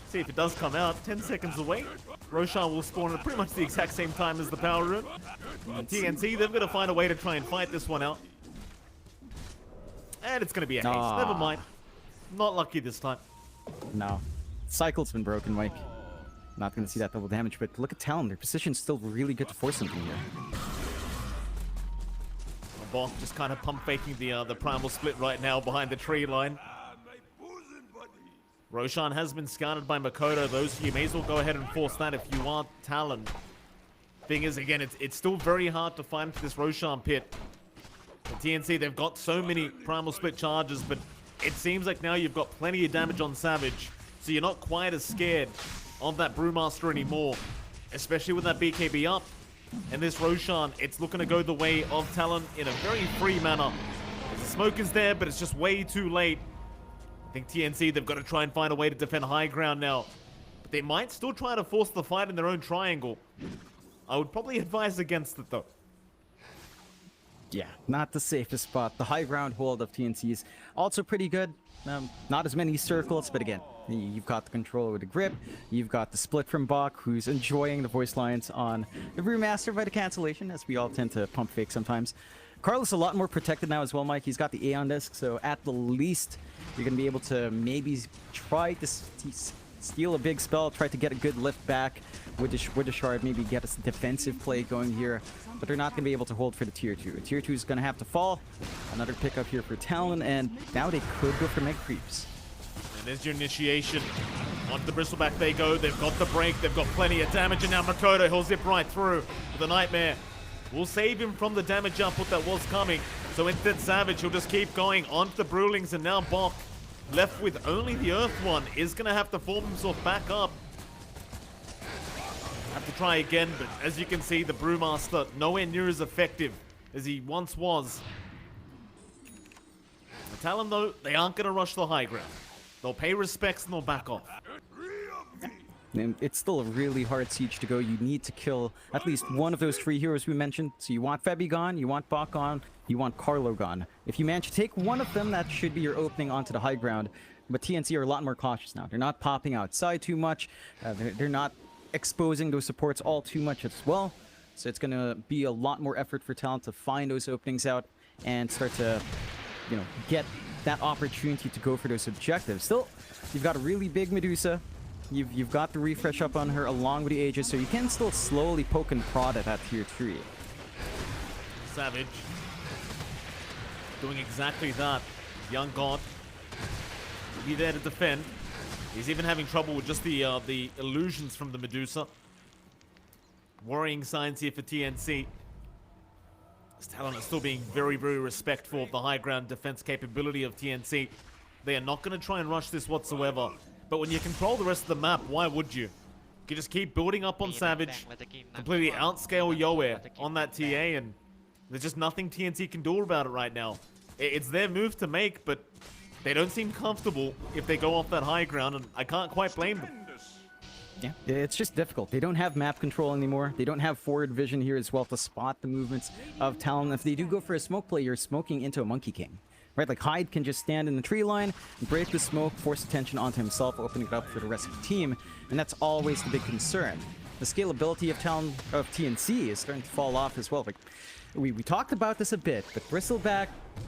See if it does come out. 10 seconds away. Roshan will spawn at pretty much the exact same time as the power rune. And TNC, they've got to find a way to try and fight this one out. And it's going to be a haste. Never mind. Not lucky this time. No. Cycle's been broken, Mike. Not going to see that double damage, but look at Talon. Their position's still really good to force something here. Bok just kind of pump faking the primal split right now behind the tree line. Roshan has been scouted by Makoto. Those of you may as well go ahead and force that if you want Talon. Thing is, again, it's still very hard to find this Roshan pit. The TNC, they've got so many primal split charges, but it seems like now you've got plenty of damage on Savage, so you're not quite as scared of that Brewmaster anymore, especially with that BKB up. And this Roshan, it's looking to go the way of Talon in a very free manner. The smoke is there, but it's just way too late. I think TNC, they've got to try and find a way to defend high ground now. But they might still try to force the fight in their own triangle. I would probably advise against it, though. Yeah, not the safest spot. The high ground hold of TNC is also pretty good. Not as many circles, but again, you've got the control with the grip. You've got the split from Bach, who's enjoying the voice lines on the Brewmaster by the cancellation, as we all tend to pump fake sometimes. Carlos a lot more protected now as well, Mike. He's got the Aeon disc, so at the least, you're going to be able to maybe try to steal a big spell, try to get a good lift back with the shard, maybe get a defensive play going here. But they're not going to be able to hold for the tier 2. Tier 2 is going to have to fall. Another pickup here for Talon, and now they could go for Meg Creeps. And there's your initiation. Onto the Bristleback they go. They've got the break. They've got plenty of damage, and now Makoto, he'll zip right through with the Nightmare. We'll save him from the damage output that was coming. So instead, Savage, he'll just keep going onto the Brewlings, and now Bok, left with only the Earth one, is going to have to form himself back up. Have to try again, but as you can see, the Brewmaster nowhere near as effective as he once was. The Talon, though, they aren't going to rush the high ground. They'll pay respects and they'll back off. And it's still a really hard siege to go. You need to kill at least one of those 3 heroes we mentioned. So you want Febby gone, you want Bach gone, you want Carlo gone. If you manage to take one of them, that should be your opening onto the high ground. But TNC are a lot more cautious now. They're not popping outside too much. They're not exposing those supports all too much as well. So it's going to be a lot more effort for Talon to find those openings out and start to, you know, get that opportunity to go for those objectives. Still, you've got a really big Medusa. You've got the refresh up on her along with the Aegis, so you can still slowly poke and prod at that tier 3. Savage doing exactly that. Young God will be there to defend. He's even having trouble with just the illusions from the Medusa. Worrying signs here for TNC. This Talon is still being very, very respectful of the high ground defense capability of TNC. They are not going to try and rush this whatsoever. But when you control the rest of the map, why would you? You can just keep building up on Savage, completely outscale Yoe on that TA, and there's just nothing TNC can do about it right now. It's their move to make, but they don't seem comfortable if they go off that high ground, and I can't quite blame them. Yeah, it's just difficult. They don't have map control anymore. They don't have forward vision here as well to spot the movements of Talon. If they do go for a smoke play, you're smoking into a Monkey King. Right, like Hyde can just stand in the tree line, break the smoke, force attention onto himself, opening it up for the rest of the team, and that's always the big concern. The scalability of TNC is starting to fall off as well. Like we talked about this a bit, but Bristleback,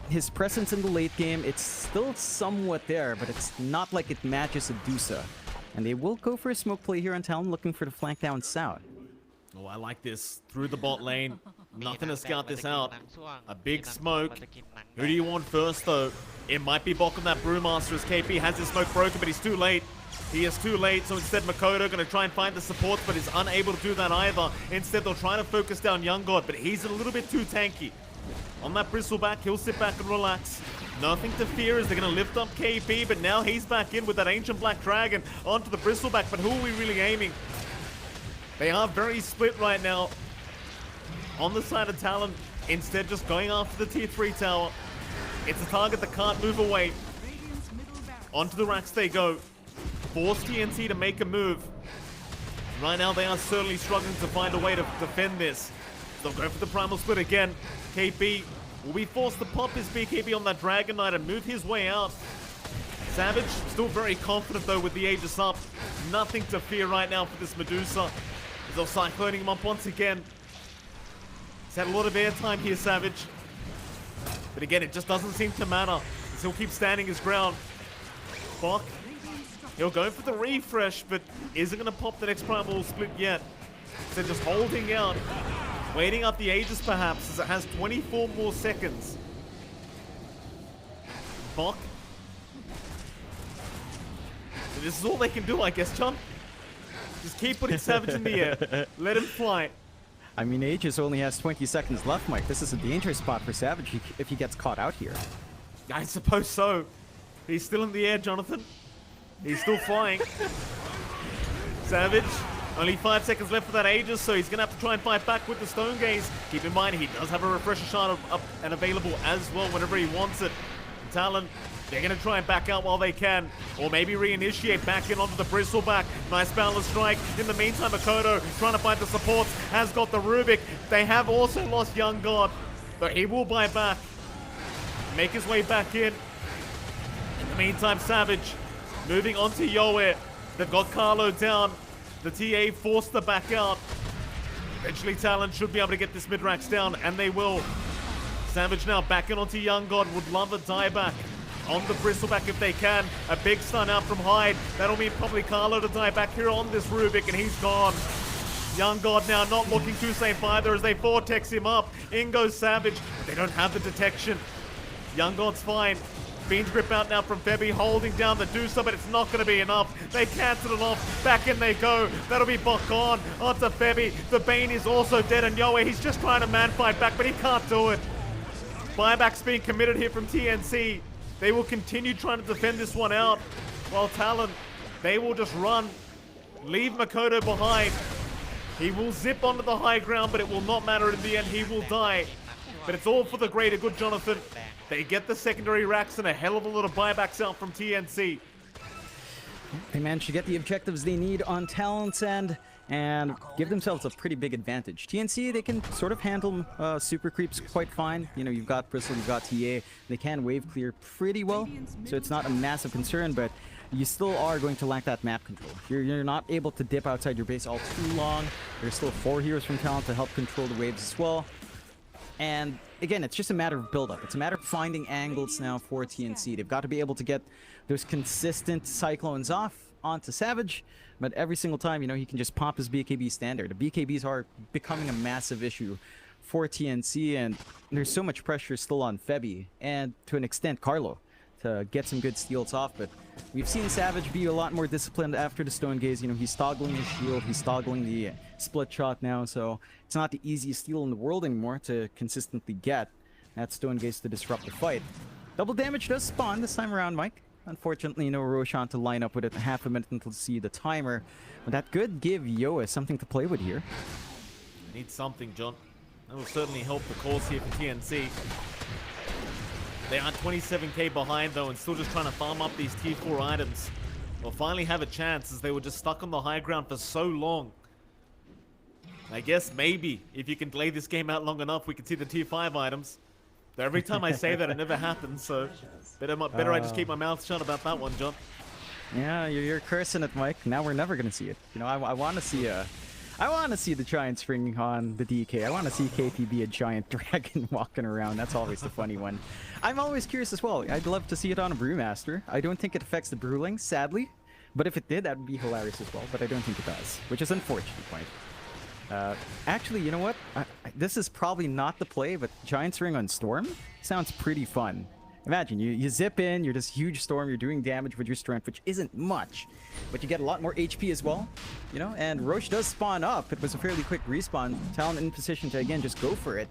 his presence in the late game, it's still somewhat there, but it's not like it matches Adusa. And they will go for a smoke play here on Talon, looking for the flank down south. Oh, I like this. Through the bot lane. Nothing to scout this out. A big smoke. Who do you want first, though? It might be Bok on that Brewmaster as KP has his smoke broken, but he's too late. He is too late, so instead Makoto going to try and find the supports, but is unable to do that either. Instead, they'll try to focus down Young God, but he's a little bit too tanky. On that Bristleback, he'll sit back and relax. Nothing to fear as they're going to lift up KP, but now he's back in with that Ancient Black Dragon onto the Bristleback, but who are we really aiming? They are very split right now on the side of Talon. Instead, just going after the tier 3 tower. It's a target that can't move away. Onto the racks they go. Force TNC to make a move. Right now, they are certainly struggling to find a way to defend this. They'll go for the Primal Split again. KP will be forced to pop his BKB on that Dragon Knight and move his way out. Savage, still very confident though with the Aegis up. Nothing to fear right now for this Medusa. They'll cycloning him up once again. He's had a lot of airtime here, Savage. But again, it just doesn't seem to matter. He'll keep standing his ground. Bok, he'll go for the refresh, but isn't going to pop the next Primal Split yet. So just holding out. Waiting up the Aegis perhaps, as it has 24 more seconds. Bok. This is all they can do, I guess, John. Just keep putting Savage in the air. Let him fly. I mean, Aegis only has 20 seconds left, Mike. This is a dangerous spot for Savage if he gets caught out here. I suppose so. He's still in the air, Jonathan. He's still flying. Savage Only 5 seconds left for that Aegis, so he's going to have to try and fight back with the Stone Gaze. Keep in mind, he does have a Refresher Shard up and available as well whenever he wants it. And Talon, they're going to try and back out while they can, or maybe reinitiate back in onto the Bristleback. Nice balance strike. In the meantime, Makoto trying to find the supports, has got the Rubik. They have also lost Young God, but he will buy back, make his way back in. In the meantime, Savage moving on to Yoe. They've got Carlo down. The TA forced to back out. Eventually, Talon should be able to get this mid-racks down, and they will. Savage now backing onto Young God. Would love a dieback on the Bristleback if they can. A big stun out from Hyde. That'll mean probably Carlo to die back here on this Rubik, and he's gone. Young God now not looking too safe either as they vortex him up. In goes Savage. They don't have the detection. Young God's fine. Fiend's Grip out now from Febby, holding down the Deucer, but it's not going to be enough. They cancel it off. Back in they go. That'll be Bokon onto Febby. The Bane is also dead, and Yoe, he's just trying to man fight back, but he can't do it. Buyback's being committed here from TNC. They will continue trying to defend this one out, while Talon, they will just run, leave Makoto behind. He will zip onto the high ground, but it will not matter in the end. He will die. But it's all for the greater good, Jonathan. They get the secondary racks and a hell of a lot of buybacks out from TNC. They managed to get the objectives they need on Talon's end and give themselves a pretty big advantage. TNC, they can sort of handle super creeps quite fine. You know, you've got Bristle, you've got TA. They can wave clear pretty well, so it's not a massive concern, but you still are going to lack that map control. You're not able to dip outside your base all too long. There's still 4 heroes from Talon to help control the waves as well. And again, it's just a matter of build-up. It's a matter of finding angles now for TNC. They've got to be able to get those consistent Cyclones off onto Savage, but every single time, you know, he can just pop his BKB standard. The BKBs are becoming a massive issue for TNC, and there's so much pressure still on Febby, and to an extent, Carlo, to get some good steals off, but we've seen Savage be a lot more disciplined after the Stone Gaze. You know, he's toggling his shield, he's toggling the split shot now, so it's not the easiest steal in the world anymore to consistently get that Stone Gaze to disrupt the fight. Double damage does spawn this time around, Mike. Unfortunately, no Roshan to line up with it. Half a minute until see the timer, but that could give Yoa something to play with here. Need something, John. That will certainly help the cause here for TNC. They are 27k behind though, and still just trying to farm up these tier 4 items. They'll finally have a chance as they were just stuck on the high ground for so long. I guess maybe if you can delay this game out long enough, we can see the tier 5 items. But every time I say that, it never happens, so better I just keep my mouth shut about that one, John. Yeah, you're cursing it, Mike. Now we're never gonna see it. You know, I want to see I want to see the giant spring on the DK. I want to see KP be a giant dragon walking around. That's always the funny one. I'm always curious as well. I'd love to see it on a Brewmaster. I don't think it affects the Brewling, sadly. But if it did, that would be hilarious as well. But I don't think it does, which is unfortunate, Mike. Actually, you know what? This is probably not the play, but Giant Ring on Storm sounds pretty fun. Imagine, you zip in, you're this huge Storm, you're doing damage with your strength, which isn't much, but you get a lot more HP as well, you know? And Roche does spawn up. It was a fairly quick respawn. Talon in position to, again, just go for it.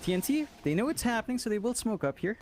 TNT, they know it's happening, so they will smoke up here.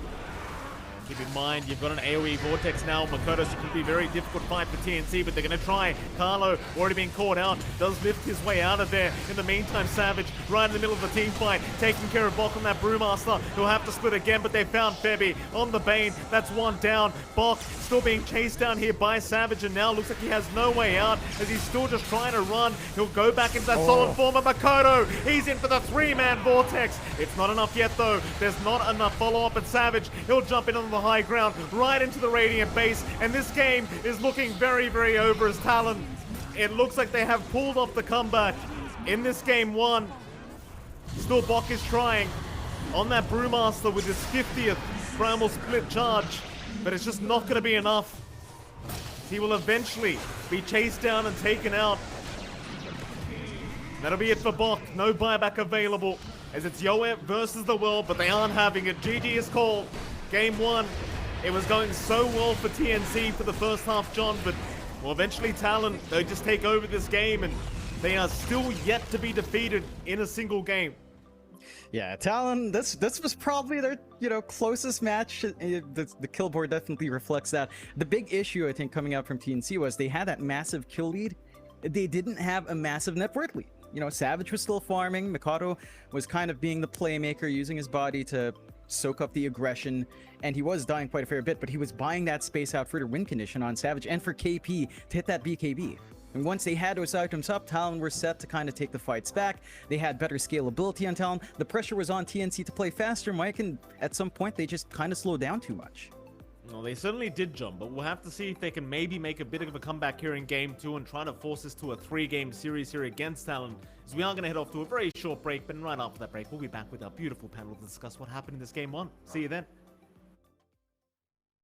Keep in mind, you've got an AoE Vortex now. Makoto, so it can be a very difficult fight for TNC, but they're going to try. Carlo, already being caught out, does lift his way out of there. In the meantime, Savage, right in the middle of the team fight, taking care of Bok on that Brewmaster. He'll have to split again, but they found Febby on the Bane. That's one down. Bok still being chased down here by Savage, and now looks like he has no way out as he's still just trying to run. He'll go back into that solid form of Makoto. He's in for the 3-man Vortex. It's not enough yet, though. There's not enough follow-up, and Savage, he'll jump in on the high ground, right into the Radiant base, and this game is looking very, very over as Talon. It looks like they have pulled off the comeback in this game 1. Still, Bok is trying on that Brewmaster with his 50th Primal Split charge, but it's just not going to be enough. He will eventually be chased down and taken out. That'll be it for Bok. No buyback available as it's Yoep versus the world, but they aren't having it. GG is called. Game 1. It was going so well for TNC for the first half, John, but well, eventually Talon, they just take over this game, and they are still yet to be defeated in a single game. Yeah, Talon, this was probably their, you know, closest match. The kill board definitely reflects that. The big issue, I think, coming out from TNC was they had that massive kill lead they didn't have a massive net worth lead. You know, Savage was still farming. Mikado was kind of being the playmaker, using his body to soak up the aggression, and he was dying quite a fair bit, but he was buying that space out for the win condition on Savage and for KP to hit that BKB. And once they had those items up, Talon were set to kind of take the fights back. They had better scalability on Talon. The pressure was on TNC to play faster, Mike, and at some point they just kind of slowed down too much. Well, they certainly did, John, but we'll have to see if they can maybe make a bit of a comeback here in Game 2 and try to force us to a 3-game series here against Talon. As we are going to head off to a very short break, but right after that break, we'll be back with our beautiful panel to discuss what happened in this Game 1. See you then.